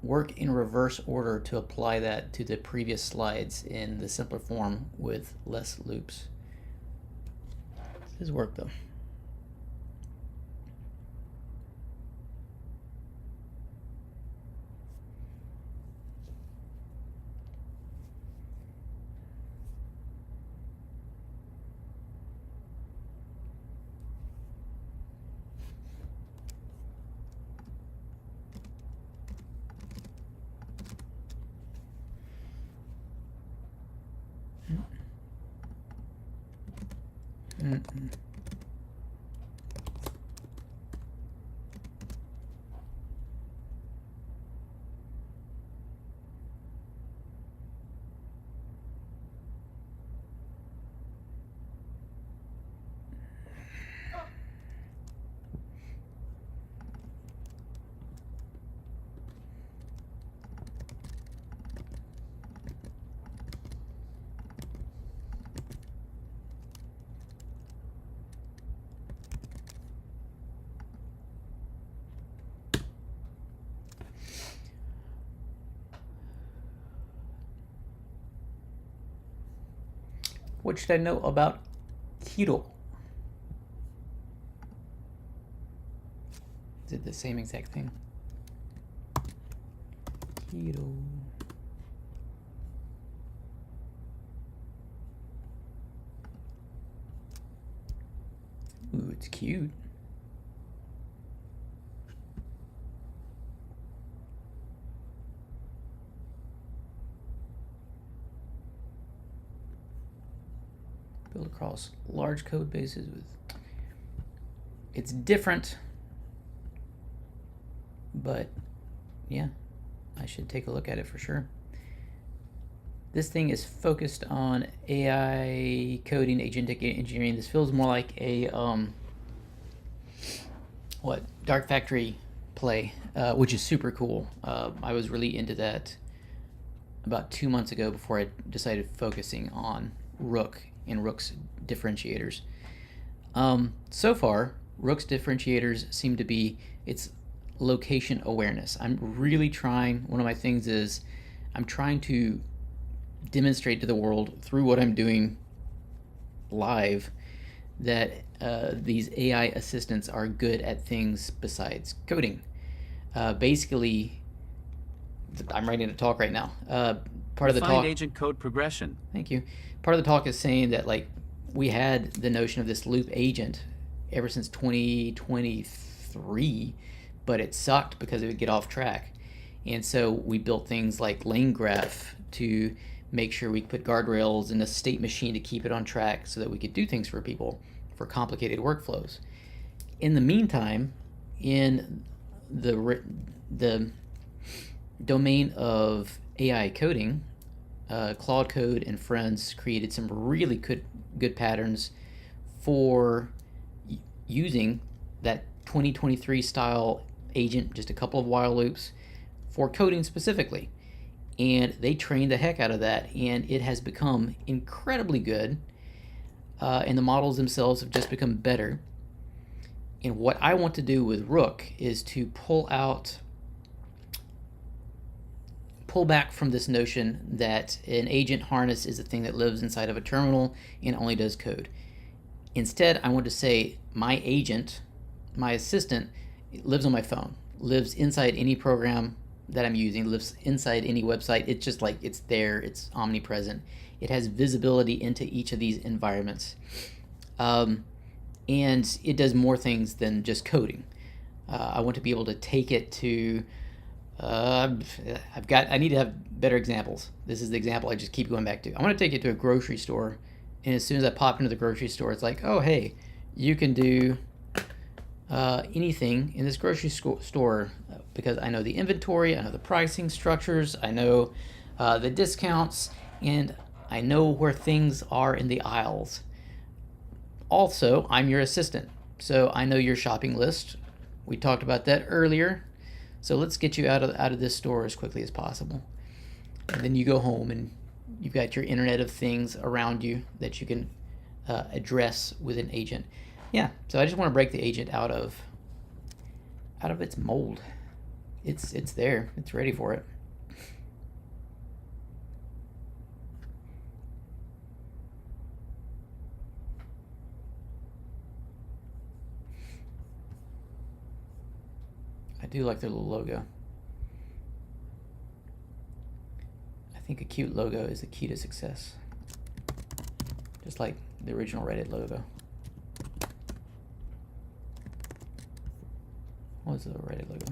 work in reverse order to apply that to the previous slides in the simpler form with less loops. This is work though. What should I know about keto? Is it the same exact thing? Keto. Ooh, it's cute. Build across large code bases with. It's different, but yeah, I should take a look at it for sure. This thing is focused on AI coding, agentic engineering. This feels more like a Dark Factory play, which is super cool. I was really into that about 2 months ago before I decided focusing on Rook and Rook's differentiators. So far, Rook's differentiators seem to be its location awareness. I'm really trying, one of my things is I'm trying to demonstrate to the world through what I'm doing live that these AI assistants are good at things besides coding. Basically, I'm writing a talk right now. Part of the talk. Agent code progression. Thank you. Part of the talk is saying that like we had the notion of this loop agent ever since 2023, but it sucked because it would get off track. And so we built things like LaneGraph to make sure we put guardrails in a state machine to keep it on track so that we could do things for people for complicated workflows. In the meantime, in the domain of AI coding, Claude Code and friends created some really good patterns for using that 2023 style agent, just a couple of while loops for coding specifically. And they trained the heck out of that, and it has become incredibly good. And the models themselves have just become better. And what I want to do with Rook is to pull back from this notion that an agent harness is a thing that lives inside of a terminal and only does code. Instead, I want to say my agent, my assistant, lives on my phone, lives inside any program that I'm using lives inside any website. It's just like it's there, it's omnipresent. It has visibility into each of these environments. And it does more things than just coding. I want to be able to take it to, I need to have better examples. This is the example I just keep going back to. I want to take it to a grocery store, and as soon as I pop into the grocery store, it's like, oh, hey, you can do anything in this grocery store because I know the inventory, I know the pricing structures, I know the discounts, and I know where things are in the aisles. Also, I'm your assistant, so I know your shopping list. We talked about that earlier. So let's get you out of this store as quickly as possible. And then you go home and you've got your Internet of Things around you that you can address with an agent. Yeah, so I just want to break the agent out of its mold. It's there. It's ready for it. I do like their little logo. I think a cute logo is the key to success. Just like the original Reddit logo. What was the Reddit logo?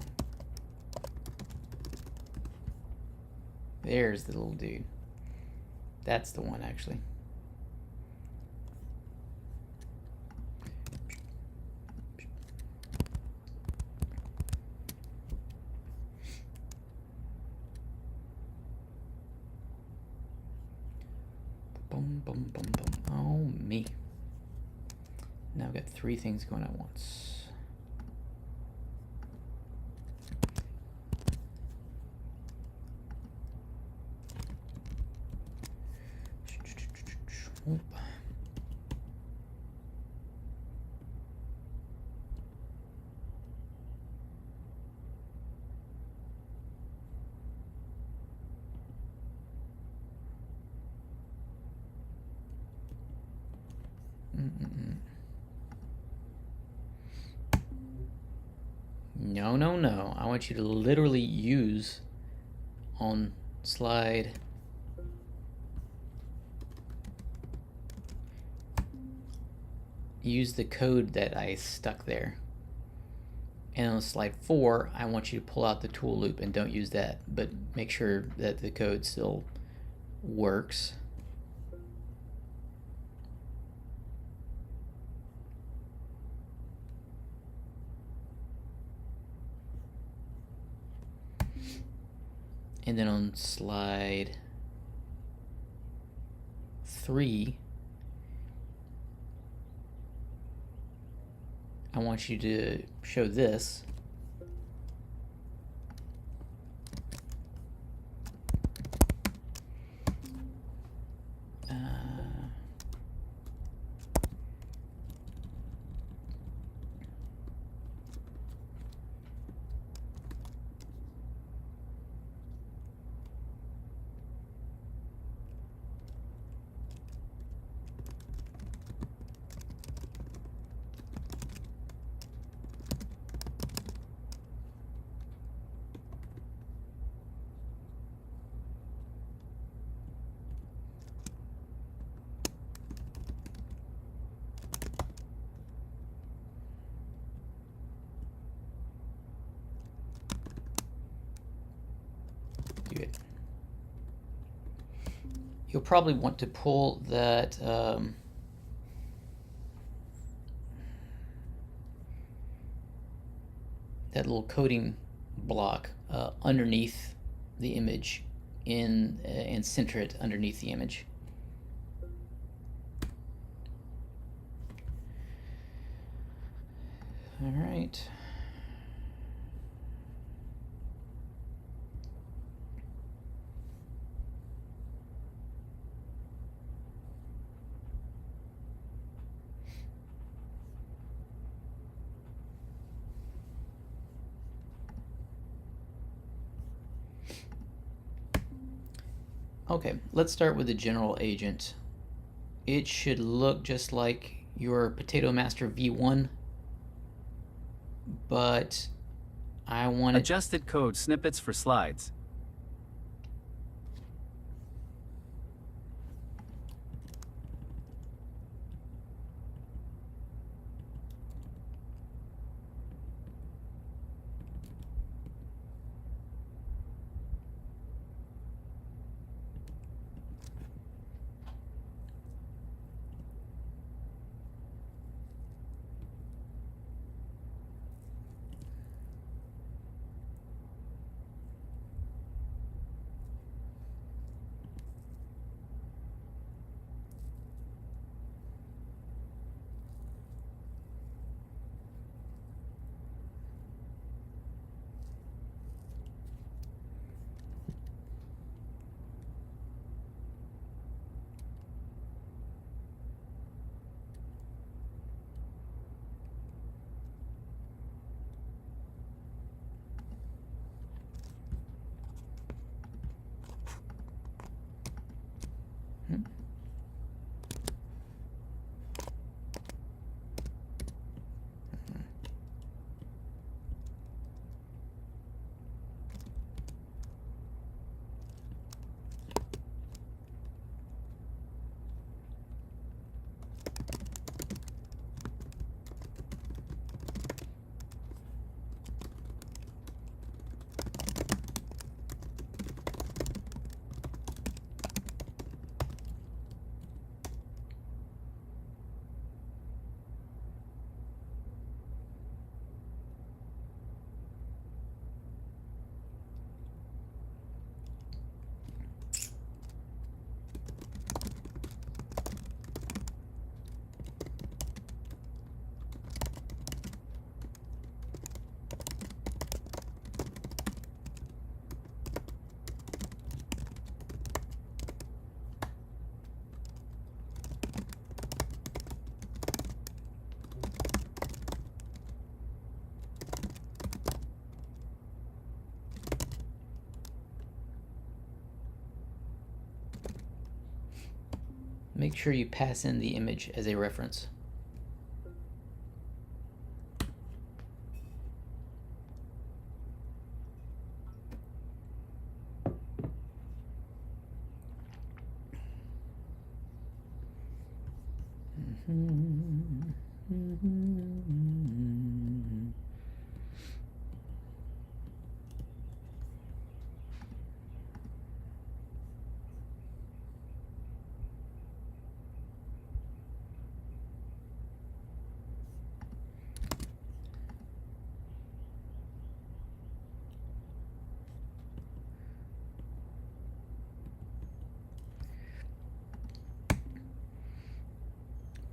There's the little dude. That's the one, actually. Boom, boom, boom, boom. Oh, me. Now I've got 3 things going at once. Oop. No, no, no. I want you to literally use on slide. Use the code that I stuck there. And on slide 4, I want you to pull out the tool loop and don't use that, but make sure that the code still works. And then on slide 3, I want you to show this. Do it. You'll probably want to pull that that little coding block underneath the image and center it underneath the image. All right. Okay, let's start with the general agent. It should look just like your Potato Master V1, but I want it. Adjusted code snippets for slides. Make sure you pass in the image as a reference.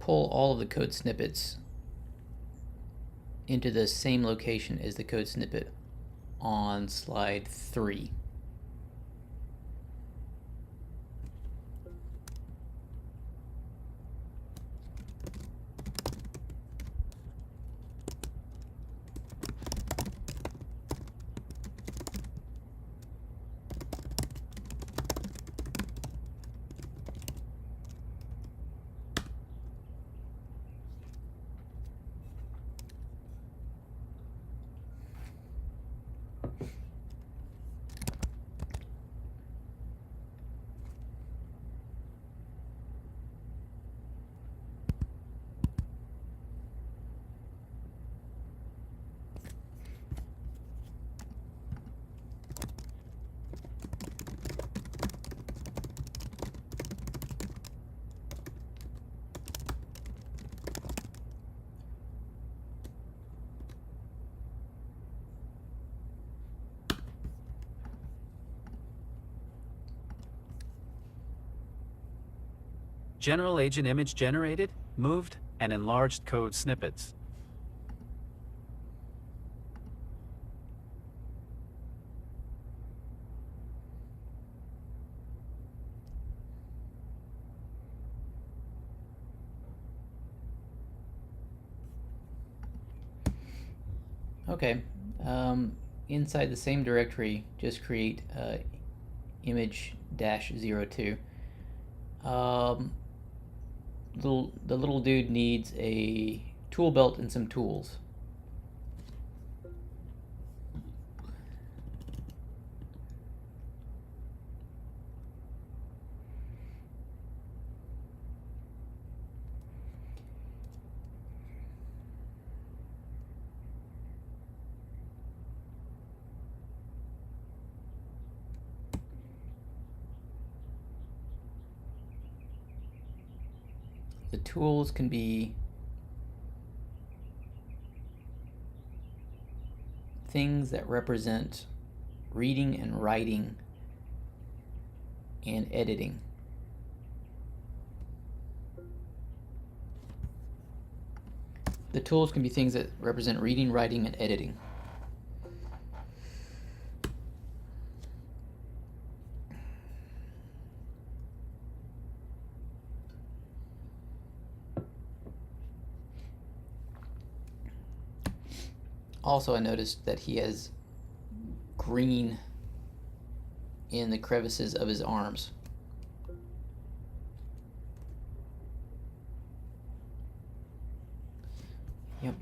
Pull all of the code snippets into the same location as the code snippet on slide 3. General agent image generated, moved, and enlarged code snippets. Okay, inside the same directory, just create image-02. The little dude needs a tool belt and some tools. the tools can be things that represent reading and writing and editing. The tools can be things that represent reading, writing, and editing. Also, I noticed that he has green in the crevices of his arms. Yep.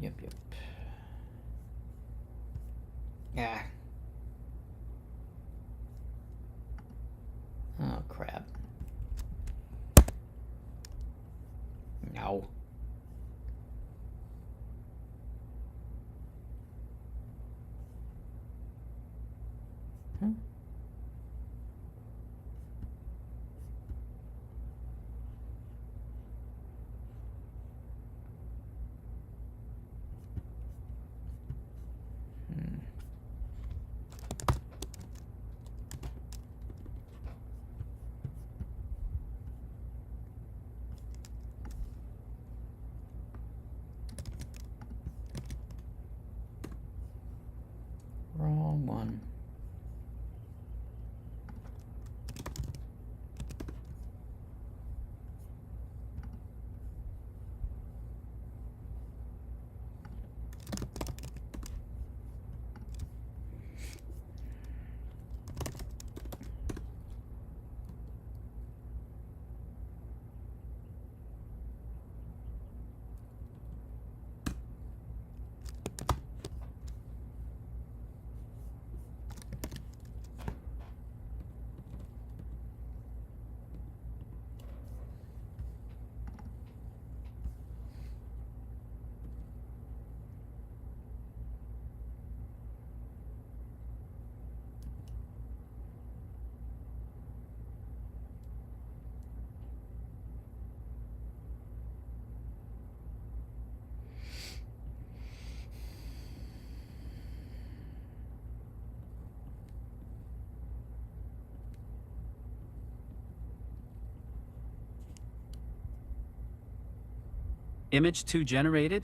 Ah. Oh, crap. No. Hmm. Wrong one. Image 2 generated.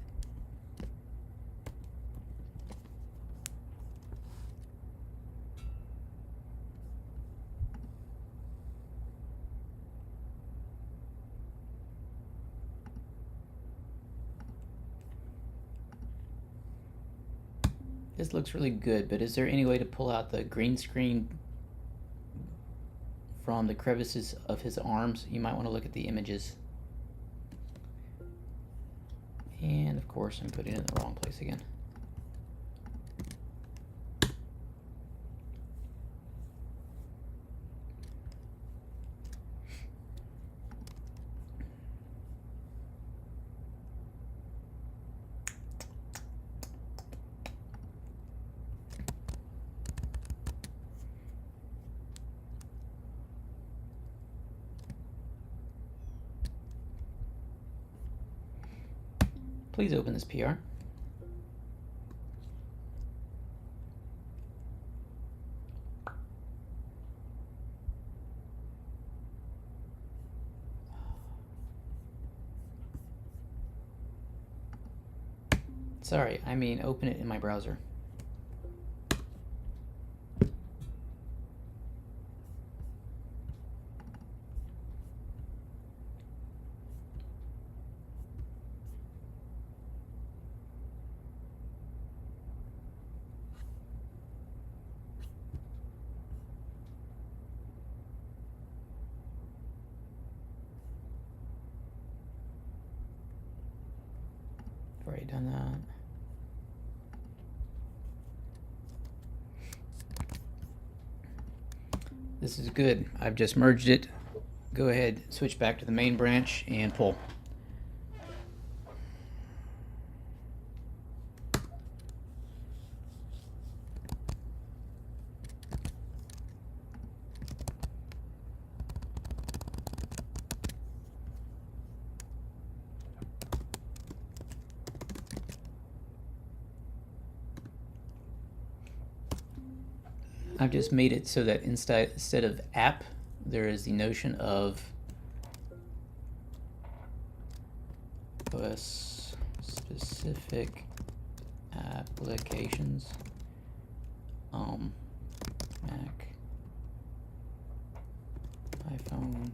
This looks really good, but is there any way to pull out the green screen from the crevices of his arms? You might want to look at the images. And of course, I'm putting it in the wrong place again. Please open this PR. Sorry, I mean open it in my browser. I've already done that. This is good. I've just merged it. Go ahead, switch back to the main branch and pull. I've just made it so that instead of app, there is the notion of OS specific applications. Mac, iPhone,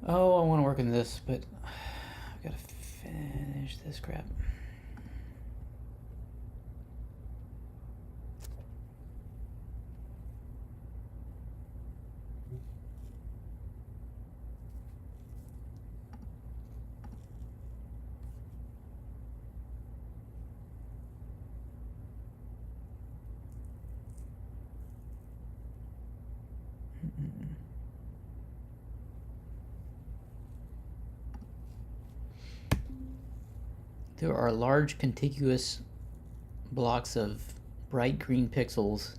oh, I want to work on this, but I've got to finish this crap. There are large contiguous blocks of bright green pixels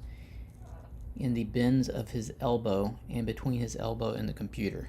in the bins of his elbow and between his elbow and the computer.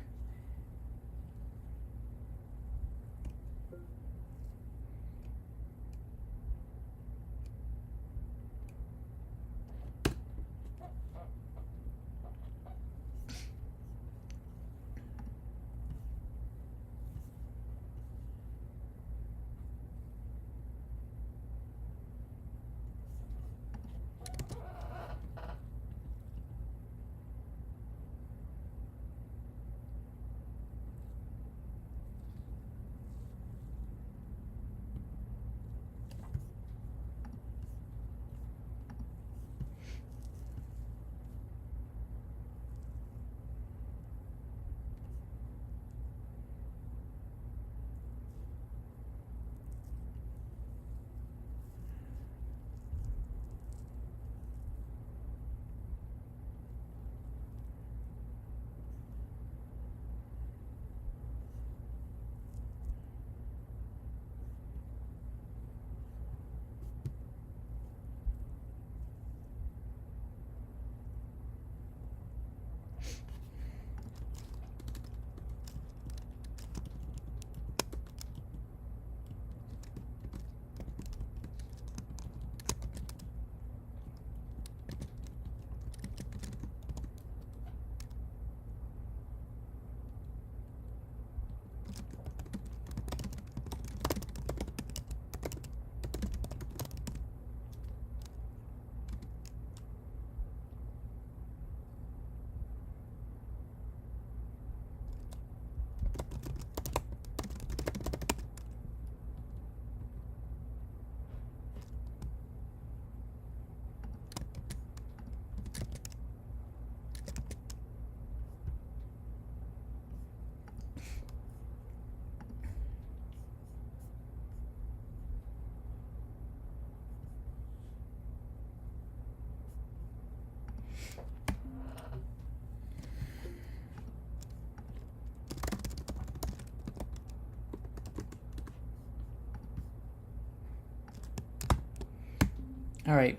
All right,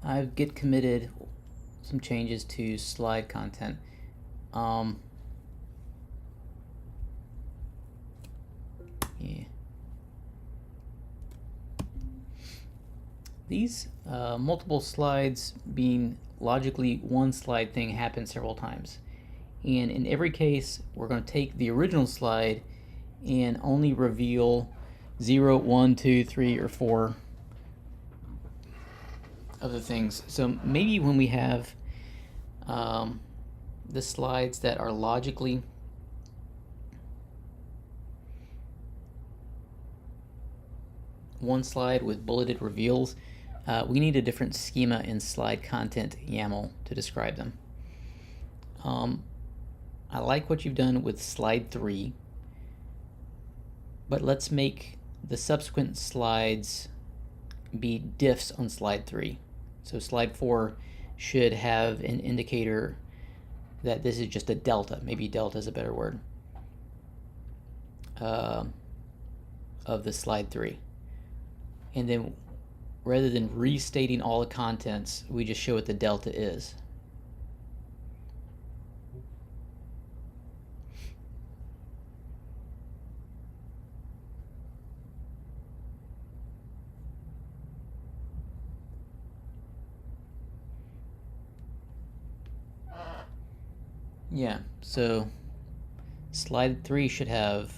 I get committed some changes to slide content. Yeah. These multiple slides being logically one slide thing happens several times. And in every case, we're going to take the original slide and only reveal 0, 1, 2, 3, or 4 of the things. So maybe when we have the slides that are logically one slide with bulleted reveals, we need a different schema in slide content YAML to describe them. I like what you've done with slide 3, but let's make the subsequent slides be diffs on slide 3. So slide 4 should have an indicator that this is just a delta. Maybe delta is a better word. Of the slide 3. And then rather than restating all the contents, we just show what the delta is. Yeah, so slide 3 should have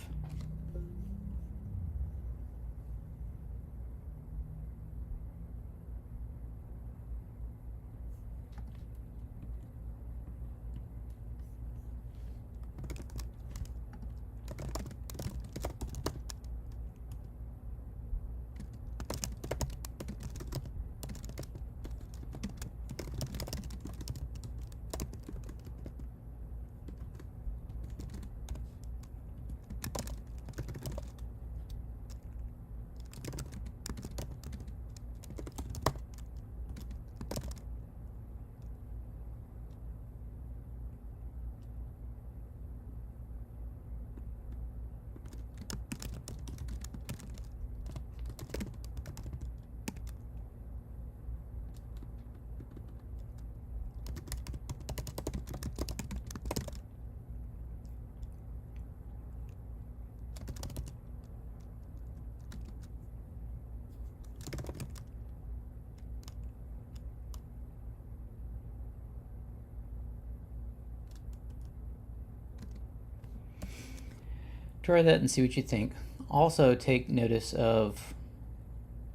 try that and see what you think. Also take notice of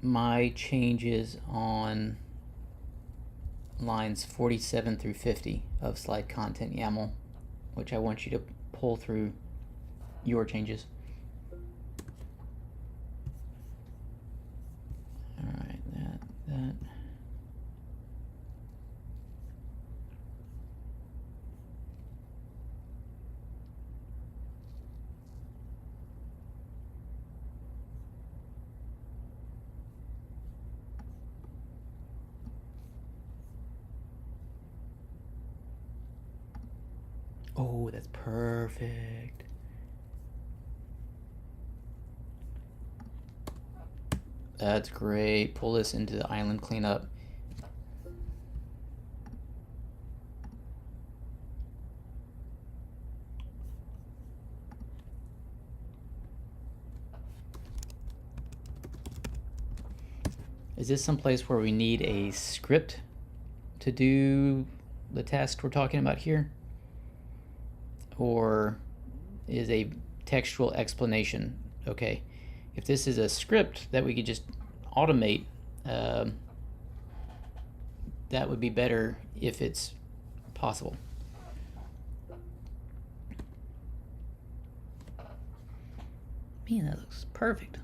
my changes on lines 47 through 50 of slide content YAML, which I want you to pull through your changes. All right, that. Oh, that's perfect. That's great. Pull this into the island cleanup. Is this someplace where we need a script to do the task we're talking about here? Or is a textual explanation okay? If this is a script that we could just automate, that would be better if it's possible. Man, that looks perfect.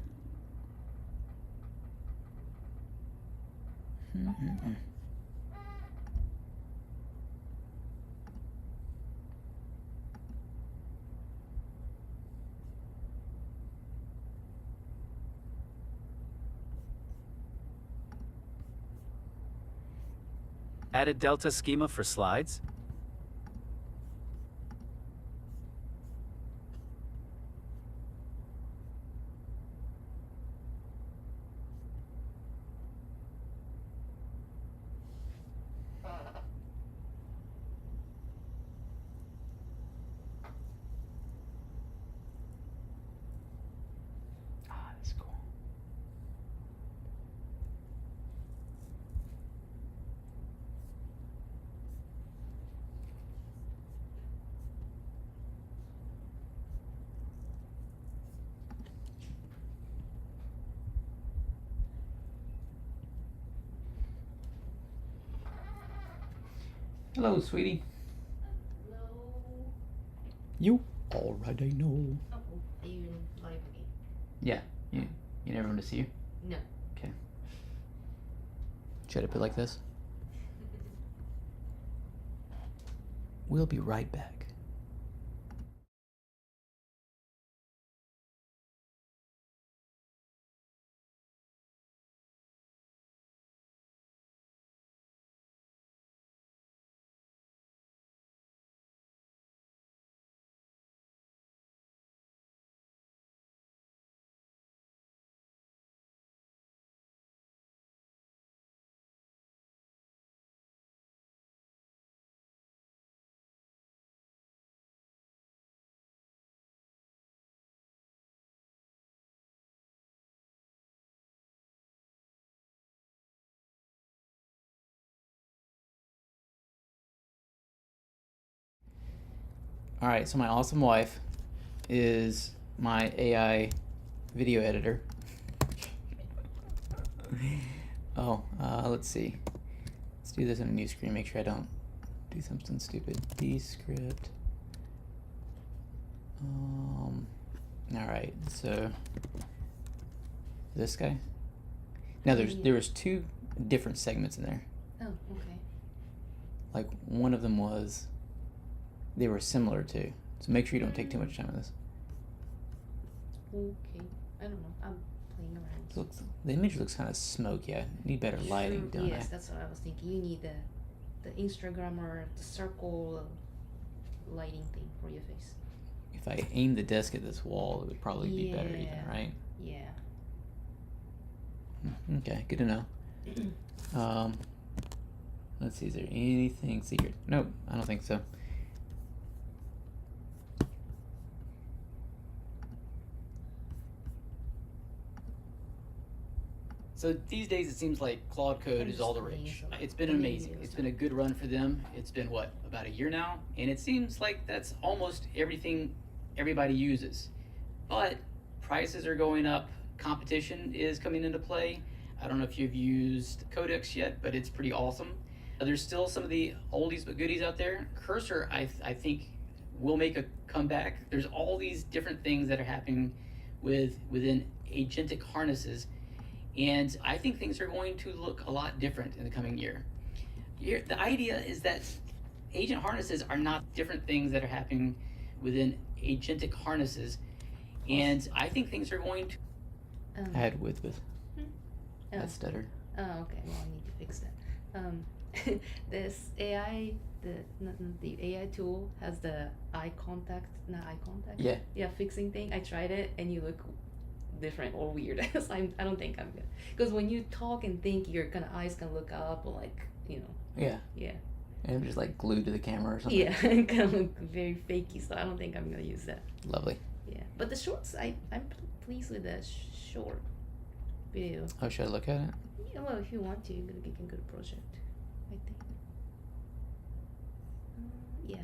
Added delta schema for slides. Hello, sweetie. Hello. You already know. Oh, are you in live again? Yeah. You never want to see you? No. Okay. Should I put it like this? We'll be right back. All right, so my awesome wife is my AI video editor. Let's see. Let's do this on a new screen. Make sure I don't do something stupid. Descript. All right, so this guy. Now there was two different segments in there. Oh, okay. Like one of them was they were similar too. So make sure you don't take too much time on this. Okay. I don't know. I'm playing around. The image looks kind of smoky. I need better lighting, don't Yes, I? that's what I was thinking. You need the Instagram or the circle lighting thing for your face. If I aim the desk at this wall, it would probably be better even, Yeah. right? Yeah. Okay, good to know. Let's see, is there anything secret? Nope, I don't think so. So these days it seems like Claude Code is all the rage. It's been amazing. It's been a good run for them. It's been what, about a year now? And it seems like that's almost everything everybody uses. But prices are going up, competition is coming into play. I don't know if you've used Codex yet, but it's pretty awesome. There's still some of the oldies but goodies out there. Cursor, I think, will make a comeback. There's all these different things that are happening within agentic harnesses. And I think things are going to look a lot different in the coming year. The idea is that agent harnesses are not different things that are happening within agentic harnesses. And I think things are going to... I had with. Oh. That stuttered. Oh, okay. Well, I need to fix that. This AI, the AI tool has the eye contact, not eye contact. Yeah. Yeah, fixing thing. I tried it, and you look different or weird. So I don't think I'm good. Because when you talk and think, your kind of eyes can look up, or like, you know. Yeah. Yeah. And I'm just like glued to the camera or something. Yeah, it kind of look very fakey. So I don't think I'm gonna use that. Lovely. Yeah, but the shorts, I'm pleased with the short video. Oh, should I look at it? Yeah, well, if you want to, you can go to project, I think. Yeah.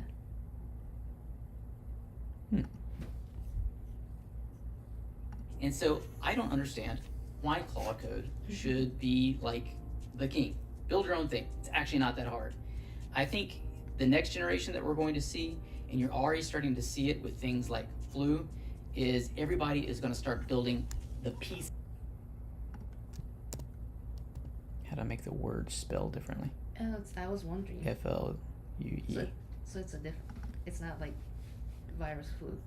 And so I don't understand why Claude Code should be like the king. Build your own thing. It's actually not that hard. I think the next generation that we're going to see, and you're already starting to see it with things like Flu, is everybody is going to start building the piece. How do I make the word spell differently? I was wondering. F-L-U-E. So it's a different. It's not like virus flu.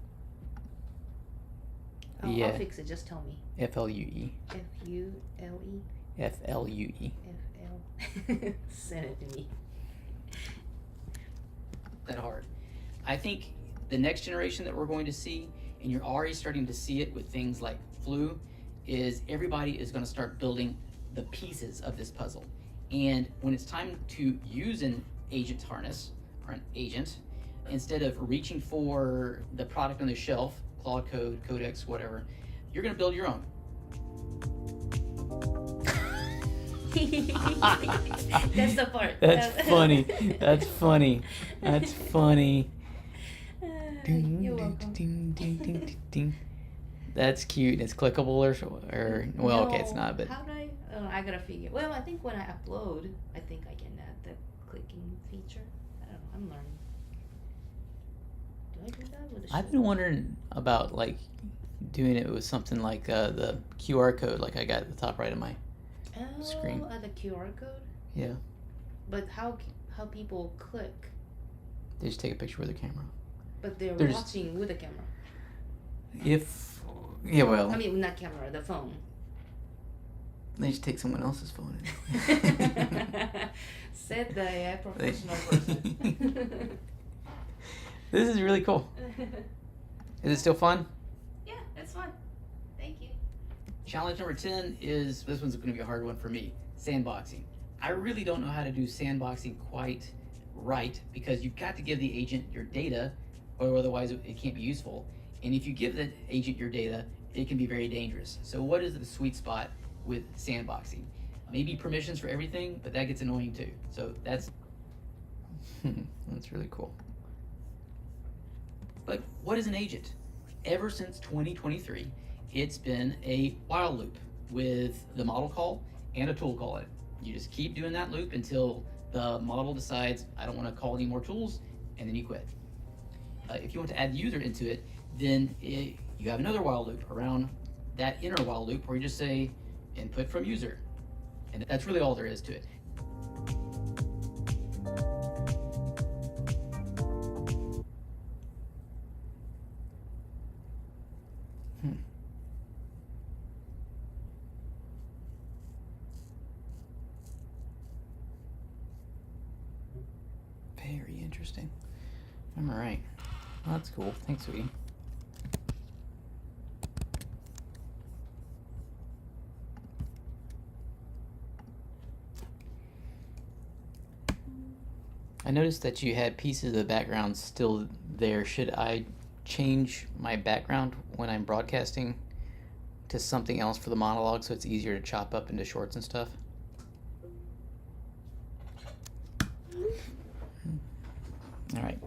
Yeah. I'll fix it. Just tell me. F-L-U-E. F-U-L-E. F-L-U-E. F-L. Send it to me. That hard. I think the next generation that we're going to see, and you're already starting to see it with things like Flu, is everybody is going to start building the pieces of this puzzle. And when it's time to use an agent harness, or an agent, instead of reaching for the product on the shelf, Claude Code, Codex, whatever, you're going to build your own. That's the part. That's funny. That's funny. That's funny. You're welcome. That's cute. It's clickable or well, okay, it's not, but How do I? I gotta figure. Well, I think when I upload, I think I can add the clicking feature. I'm learning. Do I do that with the I've been wondering about like doing it with something like the QR code, like I got at the top right of my. screen. The QR code. Yeah, But how people click? they just take a picture with their camera. But they're There's- watching with a camera. Yeah, well, I mean, not camera, the phone. they just take someone else's phone. Said the professional person. This is really cool. Is it still fun? Yeah, it's fun. Thank you. Challenge number 10 is, this one's going to be a hard one for me, sandboxing. I really don't know how to do sandboxing quite right because you've got to give the agent your data or otherwise it can't be useful. And if you give the agent your data, it can be very dangerous. So what is the sweet spot with sandboxing? Maybe permissions for everything, but that gets annoying too. So that's really cool. But what is an agent? Ever since 2023, it's been a while loop with the model call and a tool call in it. You just keep doing that loop until the model decides, I don't want to call any more tools, and then you quit. If you want to add the user into it, then you have another while loop around that inner while loop where you just say input from user. And that's really all there is to it. Very interesting. All right. Well, that's cool. Thanks, sweetie. I noticed that you had pieces of the background still there. Should I change my background when I'm broadcasting to something else for the monologue so it's easier to chop up into shorts and stuff? All right.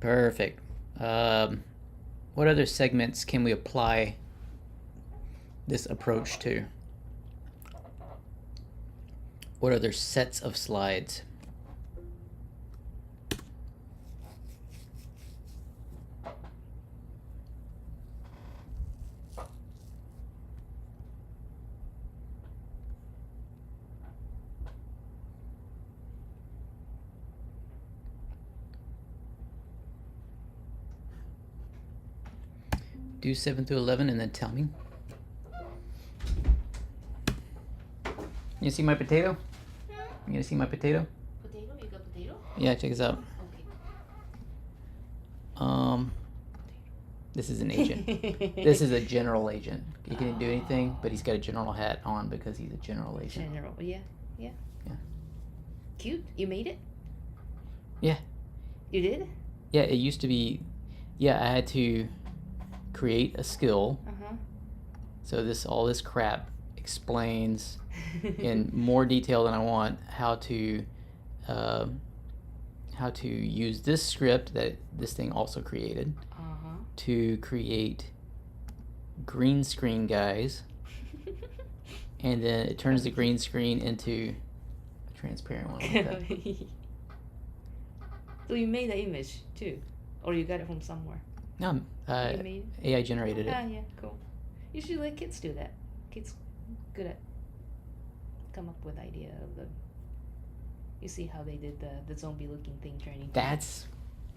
Perfect. What other segments can we apply this approach to? What other sets of slides? Do 7 through 11 and then tell me. You see my potato? You gonna see my potato? Potato? You got potato? Yeah, check this out. Okay. This is an agent. This is a general agent. He can't do anything, but he's got a general hat on because he's a general agent. General. Yeah. Yeah. Cute. You made it? Yeah. You did? Yeah, it used to be. Yeah, I had to create a skill. Uh-huh. So all this crap explains in more detail than I want how to use this script that this thing also created Uh-huh. to create green screen guys, and then it turns the green screen into a transparent one like that. So you made the image too? Or you got it from somewhere? No, You made it? AI generated it. Ah, yeah, cool. You should let kids do that. Kids good at come up with idea of the. You see how they did the zombie looking thing turning. That's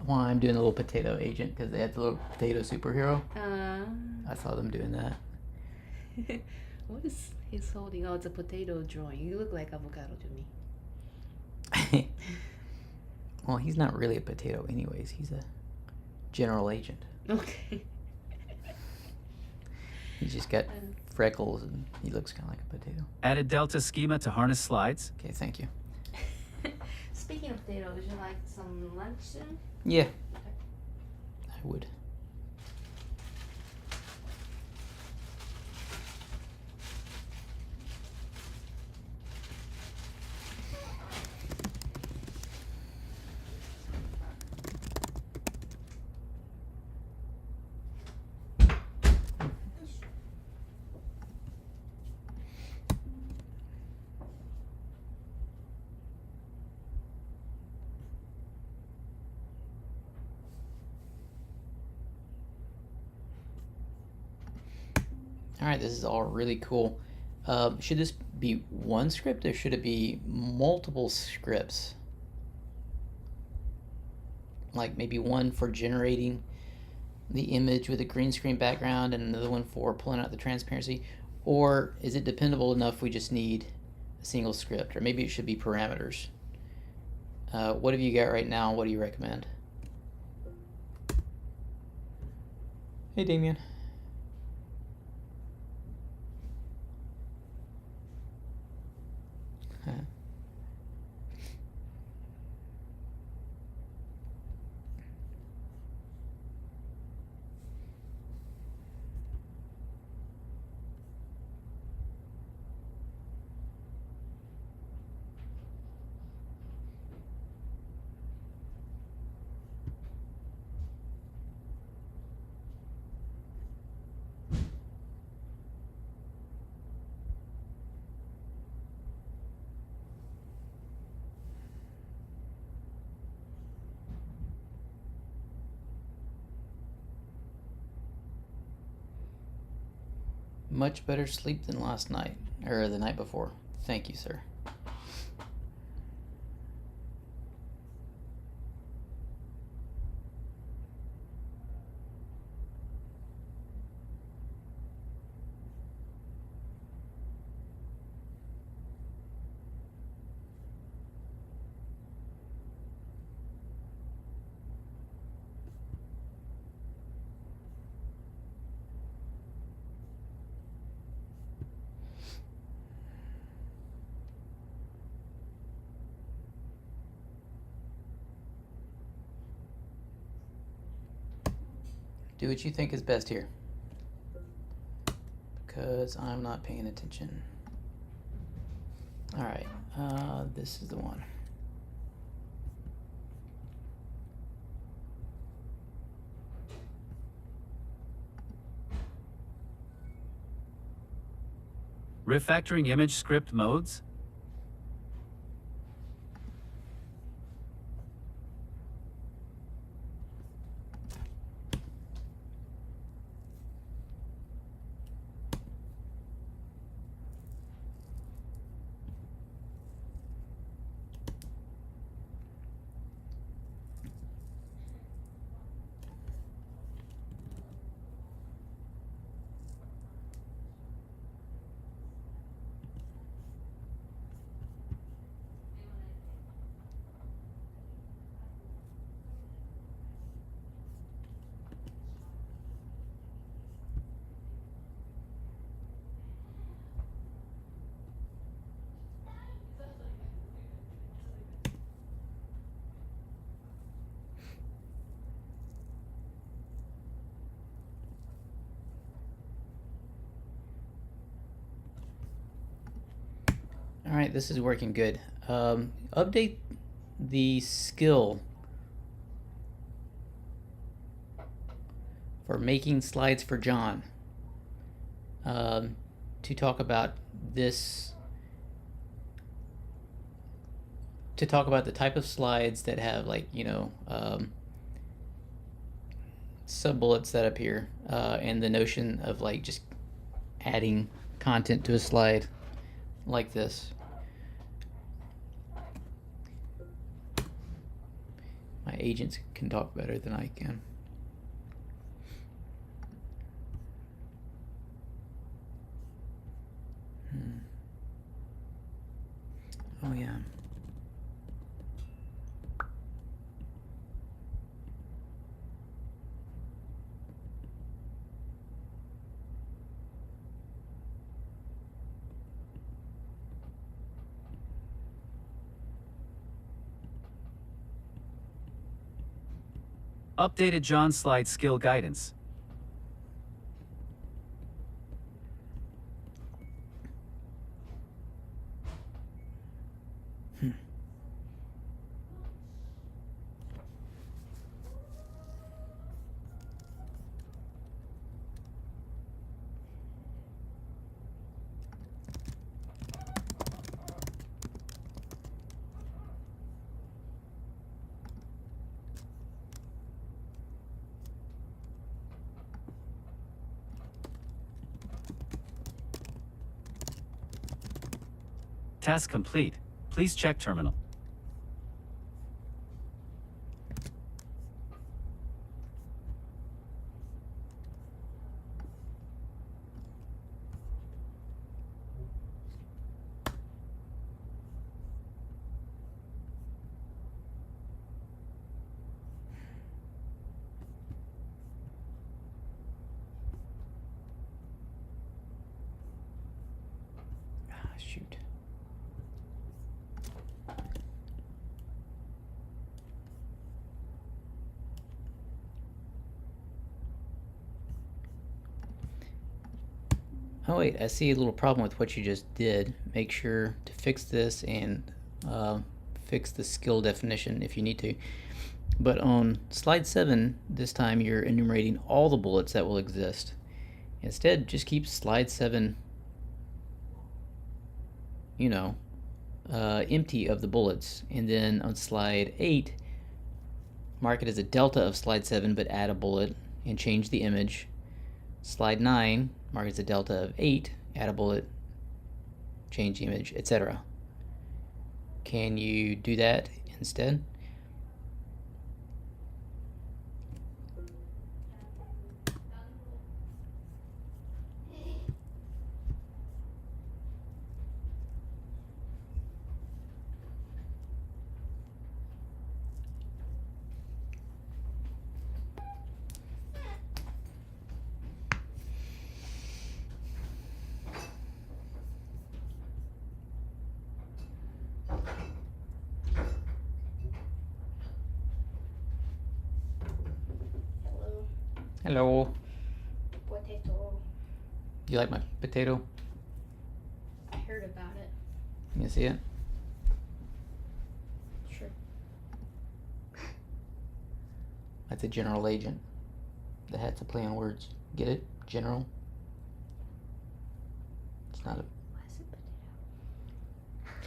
why I'm doing the little potato agent, because they had the little potato superhero. I saw them doing that. What is he's holding? Oh, it's a potato drawing. You look like avocado to me. Well, he's not really a potato anyways. He's a general agent. Okay. He's just got freckles and he looks kind of like a potato. Added Delta schema to harness slides. Okay, thank you. Speaking of potato, would you like some lunch soon? Yeah, I would. All right, this is all really cool. Should this be one script or should it be multiple scripts? Like maybe one for generating the image with a green screen background and another one for pulling out the transparency? Or is it dependable enough we just need a single script? Or maybe it should be parameters. What have you got right now? What do you recommend? Hey, Damien. Huh. Much better sleep than last night, or the night before. Thank you, sir. Do what you think is best here, because I'm not paying attention. All right, this is the one. Refactoring image script modes? All right, this is working good. Update the skill for making slides for John, to talk about this, to talk about the type of slides that have, like, you know, sub bullets set up here, and the notion of like just adding content to a slide like this. My agents can talk better than I can. Oh yeah. Updated John slide skill guidance. Task complete. Please check terminal. Ah, shoot. Oh wait, I see a little problem with what you just did. Make sure to fix this and fix the skill definition if you need to. But on slide 7, this time you're enumerating all the bullets that will exist. Instead, just keep slide 7, empty of the bullets. And then on slide 8, mark it as a delta of slide 7, but add a bullet and change the image. Slide 9, mark it as a delta of 8, add a bullet, change the image, etc. Can you do that instead? Hello, Hello. potato. You like my potato? I heard about it. You see it? Sure. That's a general agent. The hat's a play on words. Get it? General? It's not a... Why is it potato?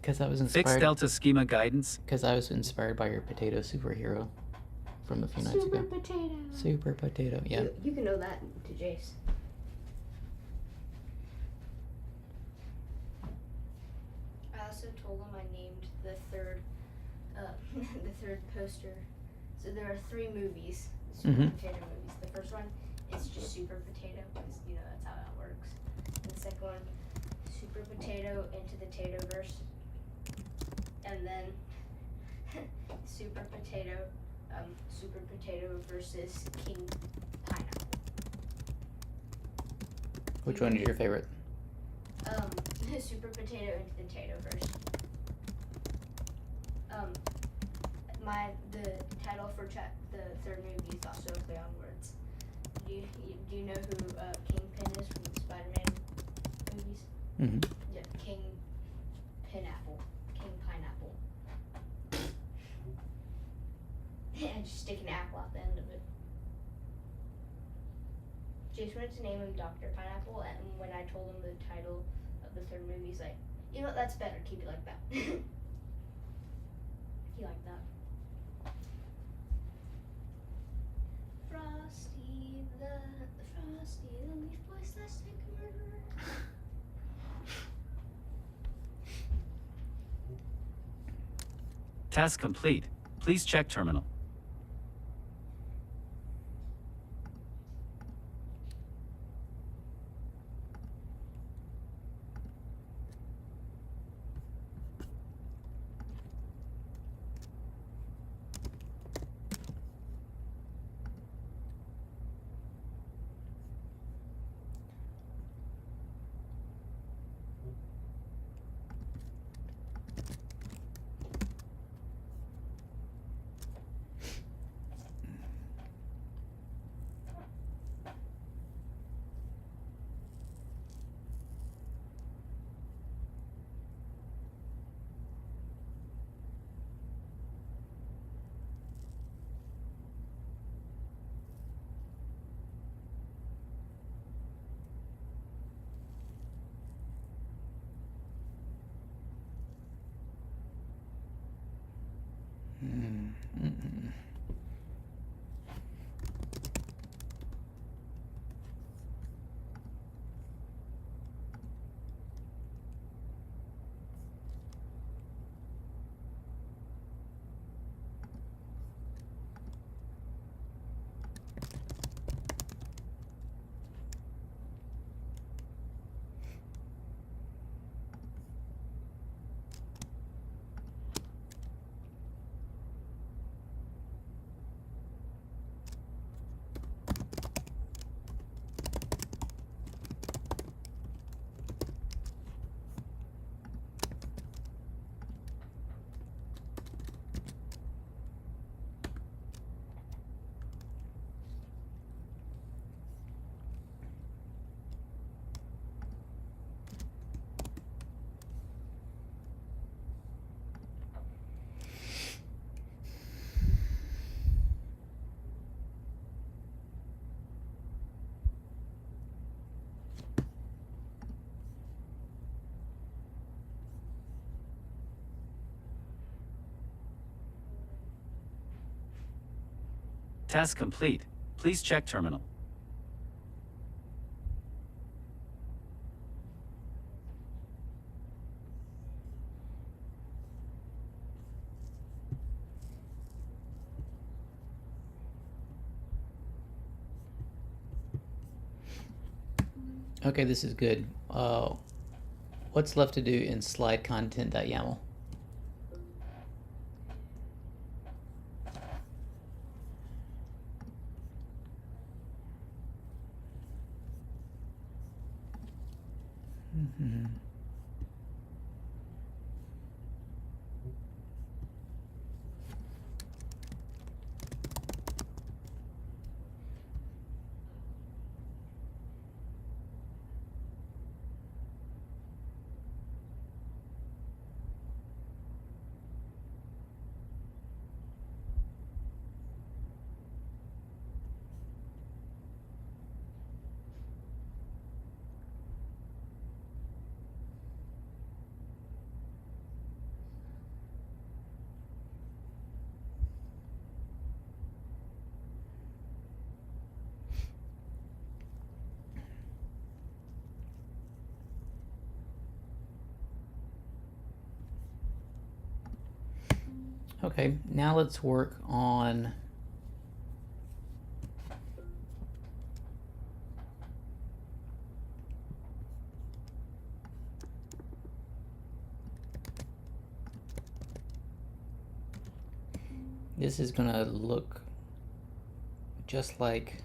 Because I was Fixed inspired... Delta schema guidance. Because I was inspired by your potato superhero from a few nights Super ago. potato. Super potato, yeah. You can know that to Jace. I also told him I named the third, the third poster. So there are 3 movies, Super Mhm. Potato movies. The first one is just Super Potato, because that's how that works. And the second one, Super Potato into the Tatoverse, and then Super Potato versus King Pineapple. Which one is your favorite? Super Potato into the Tatoverse. The title for the third movie is also a play on words. Do you know who Kingpin is from the Spider-Man movies? Mm-hmm. Yeah, King Pineapple. King Pineapple. And just stick an apple at the end of it. Jason wanted to name him Dr. Pineapple, and when I told him the title of the third movie, he's like, you know what, that's better, keep it like that. He liked that. Frosty the leaf boy slash snake murderer. Task complete. Please check terminal. Mm-mm. Task complete. Please check terminal. Okay, this is good. What's left to do in slide content.yaml? Okay, now let's work on this. Is gonna look just like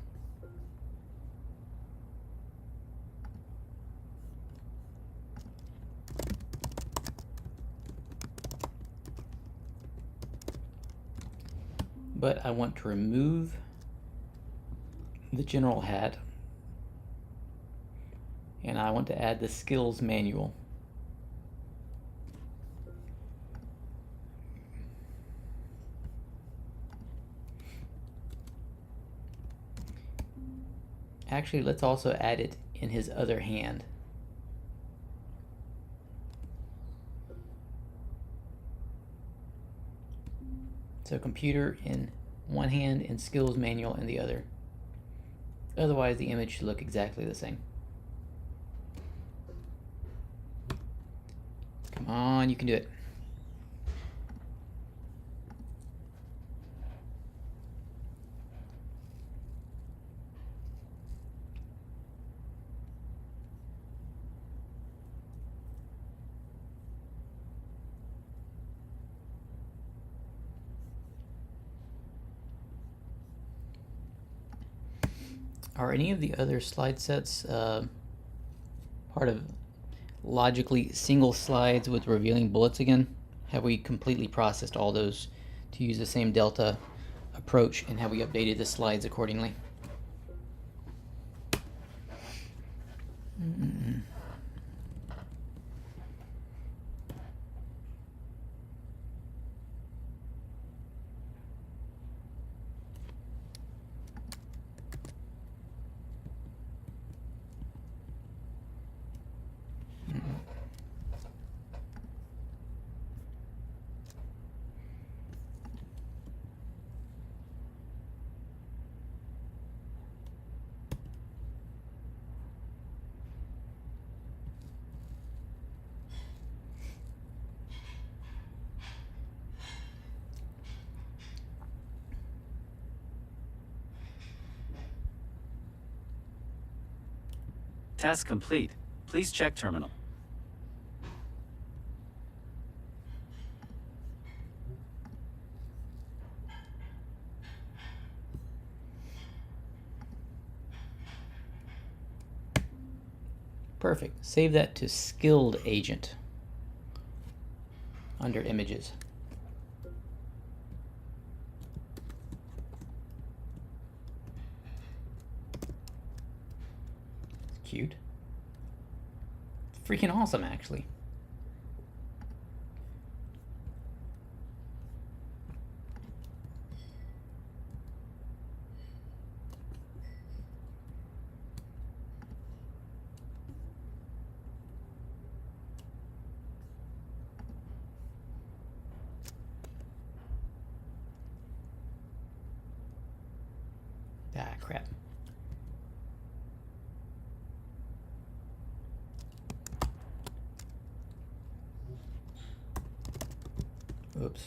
but I want to remove the general hat and I want to add the skills manual. Actually, let's also add it in his other hand. So computer in one hand and skills manual in the other. Otherwise the image should look exactly the same. Come on, you can do it. Are any of the other slide sets part of logically single slides with revealing bullets again? Have we completely processed all those to use the same delta approach, and have we updated the slides accordingly? Task complete. Please check terminal. Perfect. Save that to skilled agent under images. It's cute. It's freaking awesome, actually. Ah, crap. Oops.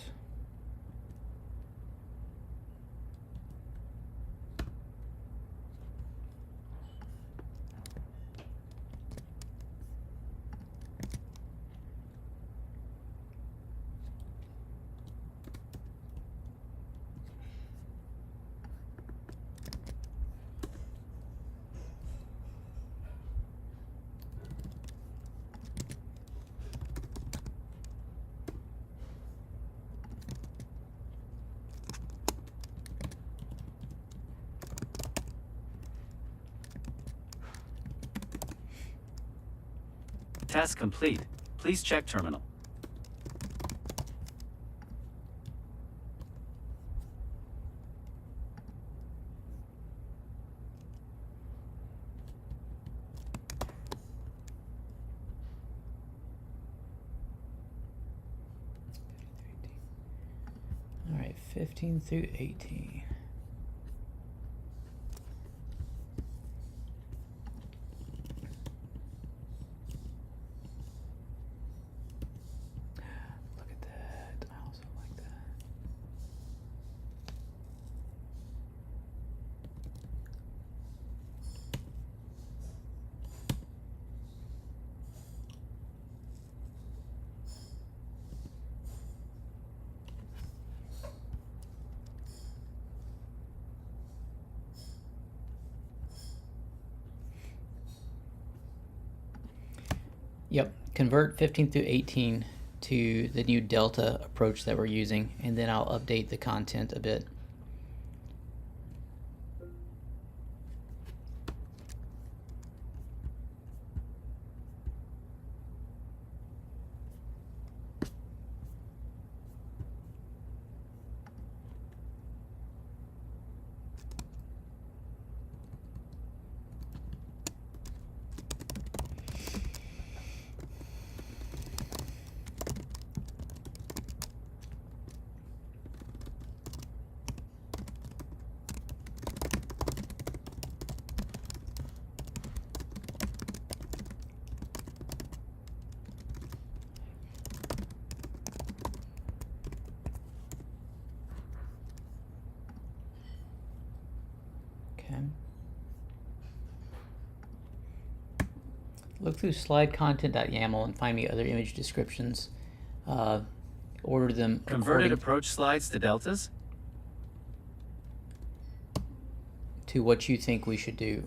Task complete. Please check terminal. All right, 15 through 18. Look at that. I also like that. Yep, convert 15 through 18 to the new Delta approach that we're using, and then I'll update the content a bit. Okay. Look through slidecontent.yaml and find me other image descriptions. Order them Converted according approach slides to deltas? to what you think we should do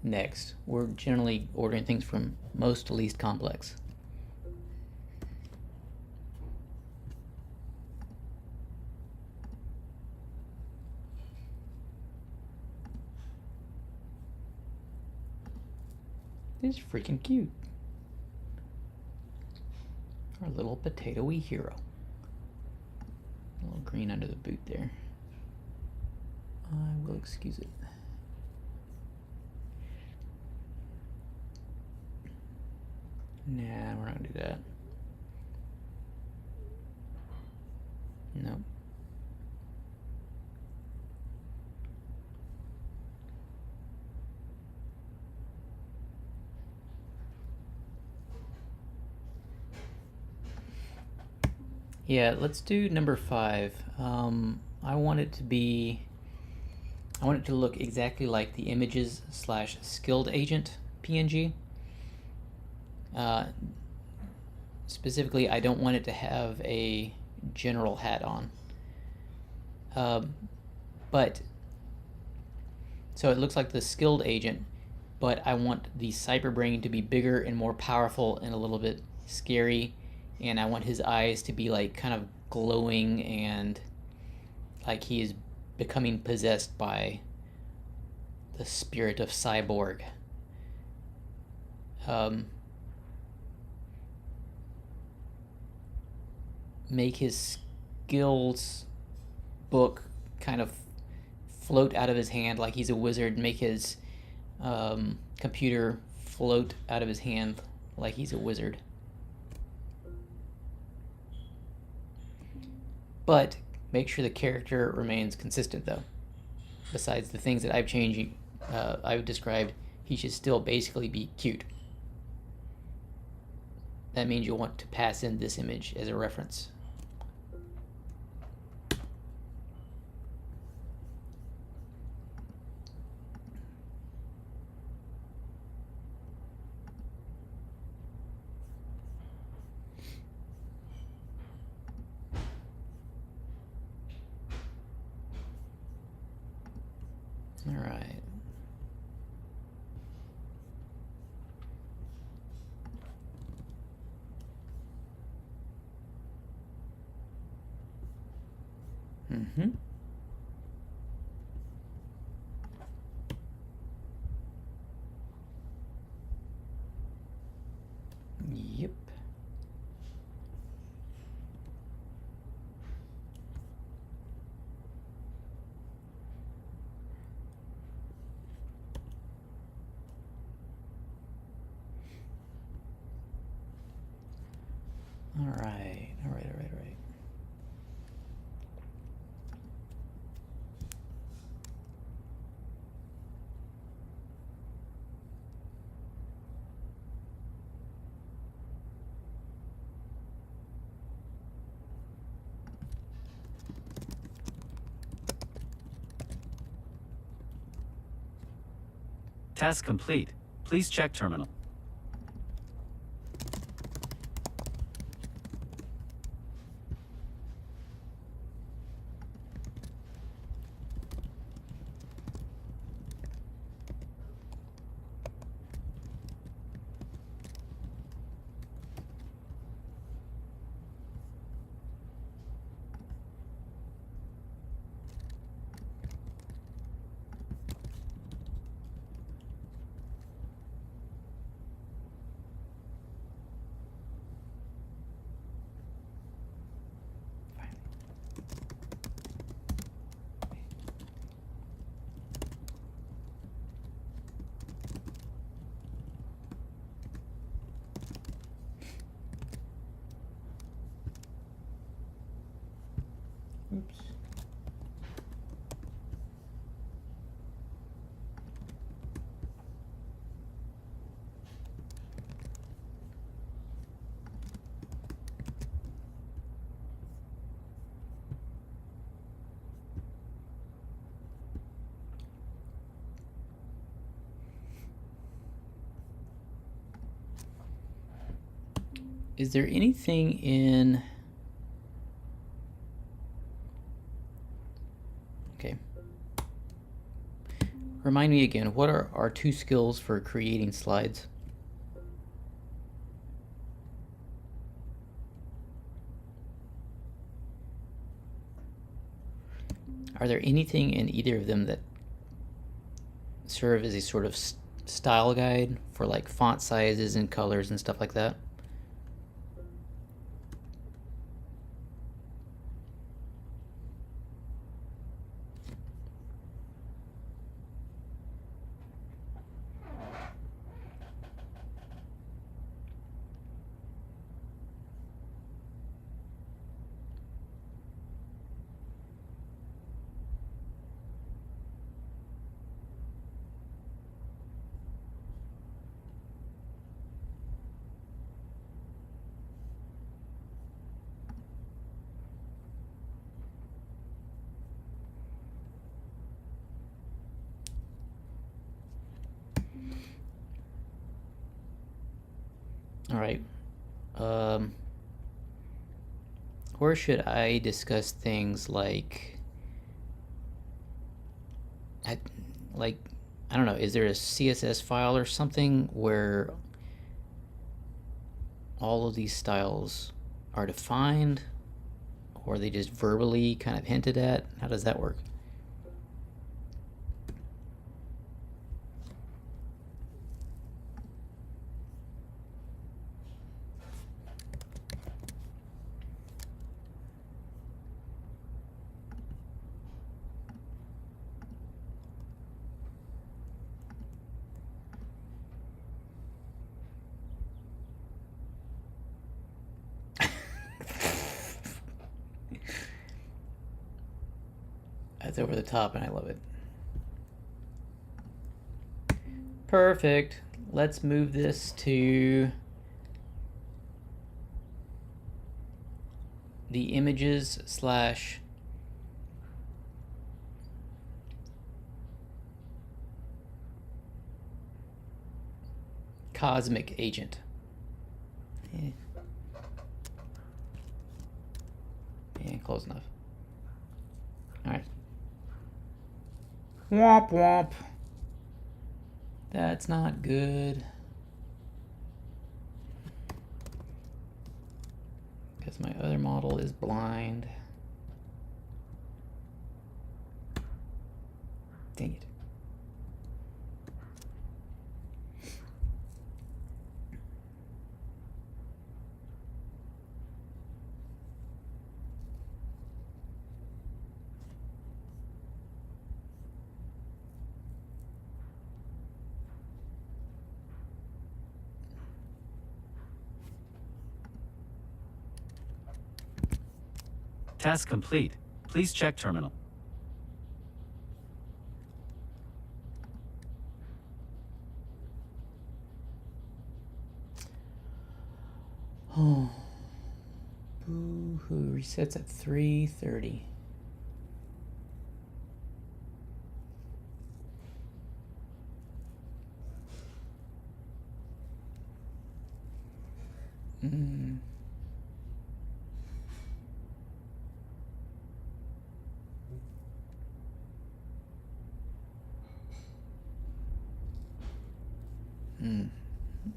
next. We're generally ordering things from most to least complex. This is freaking cute. Our little potato-y hero. A little green under the boot there. I will excuse it. Nah, we're not gonna do that. Nope. Yeah, let's do number 5. I want it to look exactly like the images / skilled agent PNG. Specifically, I don't want it to have a general hat on. So it looks like the skilled agent, but I want the Cyberbrain to be bigger and more powerful and a little bit scary. And I want his eyes to be like kind of glowing and like he is becoming possessed by the spirit of Cyborg. Make his skills book kind of float out of his hand like he's a wizard. Make his computer float out of his hand like he's a wizard. But make sure the character remains consistent, though. besides the things that I've changed, I've described, he should still basically be cute. That means you'll want to pass in this image as a reference. All right. Mm-hmm. Yep. All right. Task complete. Please check terminal. Oops. Is there anything in... Okay. Remind me again, what are our two skills for creating slides? Are there anything in either of them that serve as a sort of style guide for like font sizes and colors and stuff like that? All right. Where should I discuss things like, I don't know, is there a CSS file or something where all of these styles are defined, or are they just verbally kind of hinted at? How does that work? That's over the top and I love it. Perfect. Let's move this to the images slash cosmic agent. Yeah, close enough. Alright. Womp womp. That's not good. Because my other model is blind. Dang it. Task complete. Please check terminal. Oh. Boo-hoo. Resets at 3:30. Mm. Mm.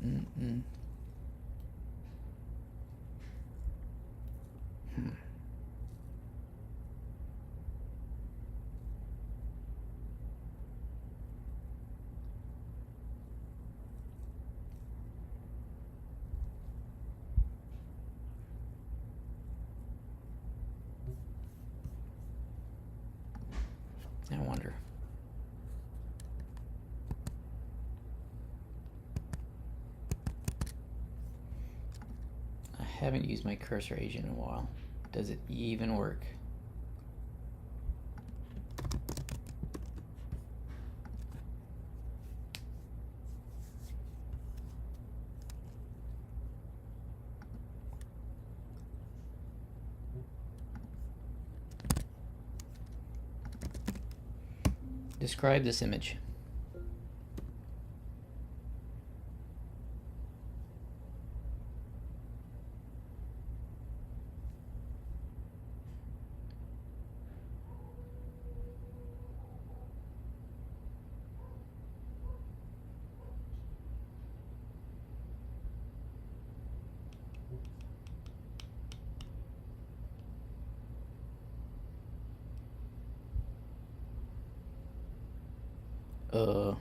Mm-mm. Hmm. I wonder. I haven't used my cursor agent in a while. Does it even work? Describe this image. Uh.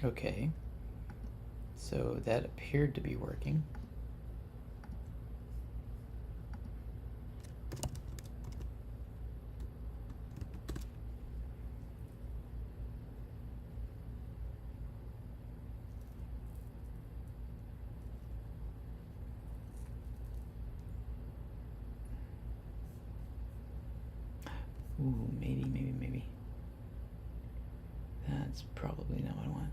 Okay. So that appeared to be working. Ooh, maybe. That's probably not what I want.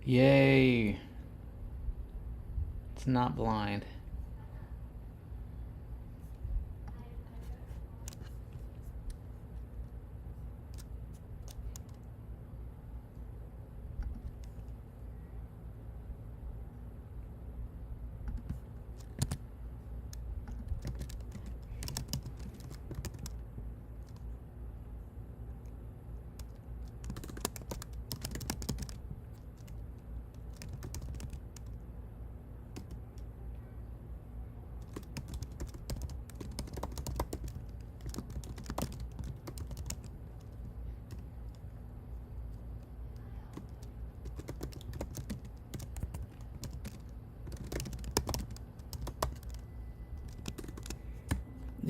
Yay. It's not blind.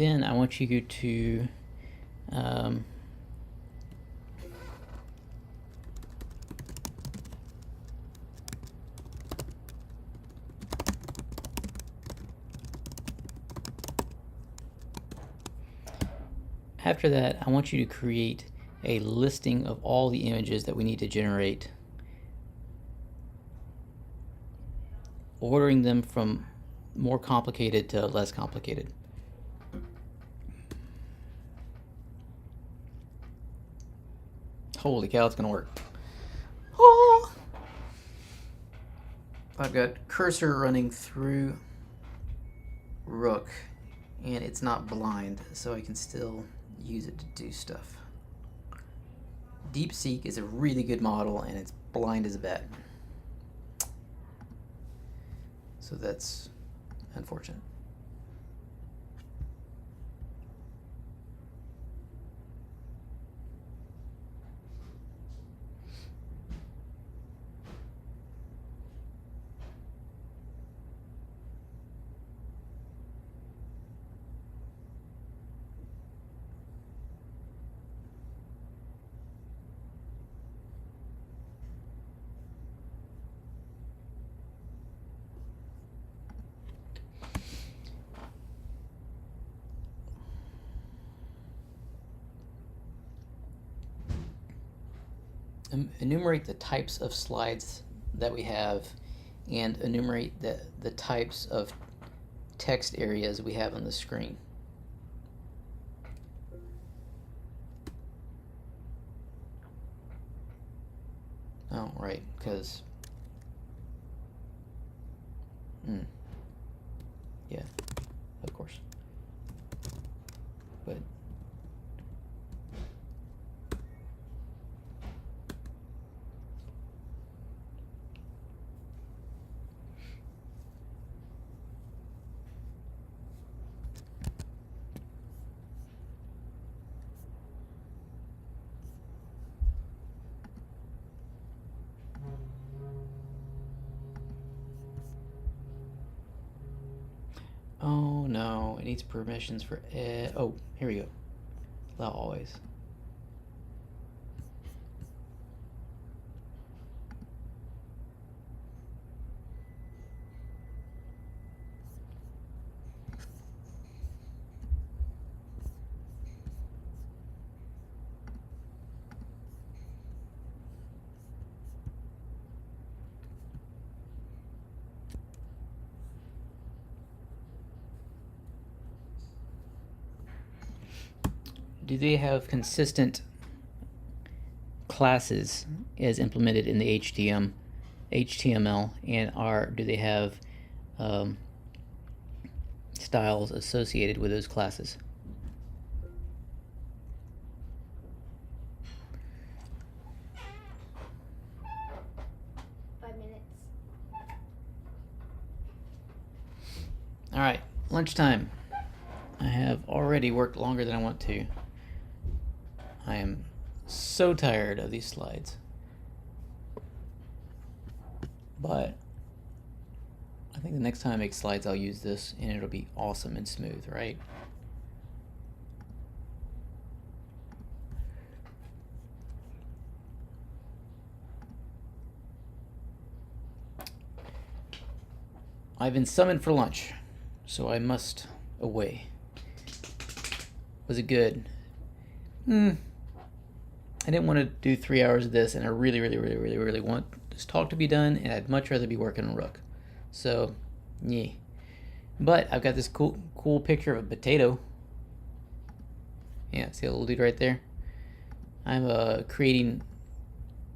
Then I want you to after that, I want you to create a listing of all the images that we need to generate, ordering them from more complicated to less complicated. Holy cow, it's gonna work. Oh! I've got cursor running through Rook, and it's not blind, so I can still use it to do stuff. DeepSeek is a really good model, and it's blind as a bat. So that's unfortunate. Enumerate the types of slides that we have, and enumerate the types of text areas we have on the screen. Oh, right, because yeah, of course. But oh no, it needs permissions for oh, here we go. Allow always. Do they have consistent classes as implemented in the HTML, and do they have styles associated with those classes? All right, lunchtime. I have already worked longer than I want to. I am so tired of these slides. But I think the next time I make slides, I'll use this, and it'll be awesome and smooth, right? I've been summoned for lunch, so I must away. Was it good? I didn't want to do 3 hours of this, and I really want this talk to be done, and I'd much rather be working on Rook. So, yeah. But I've got this cool picture of a potato. Yeah, see a little dude right there? I'm creating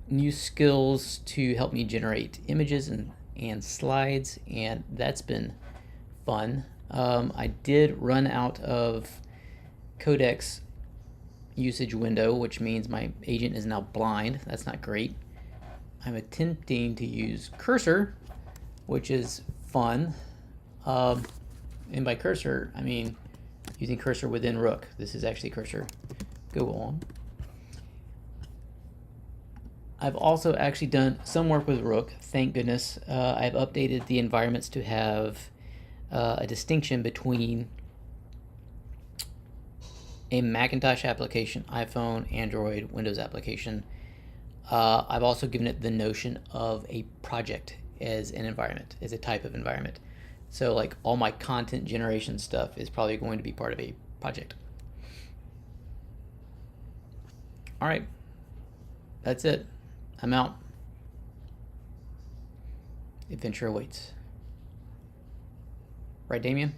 new skills to help me generate images and slides, and that's been fun. I did run out of Codex usage window, which means my agent is now blind. That's not great. I'm attempting to use cursor, which is fun. And by cursor, I mean using cursor within Rook. This is actually cursor. Go on. I've also actually done some work with Rook, thank goodness. I've updated the environments to have a distinction between a Macintosh application, iPhone, Android, Windows application. I've also given it the notion of a project as an environment, as a type of environment. So like all my content generation stuff is probably going to be part of a project. All right, that's it. I'm out. Adventure awaits. Right, Damien?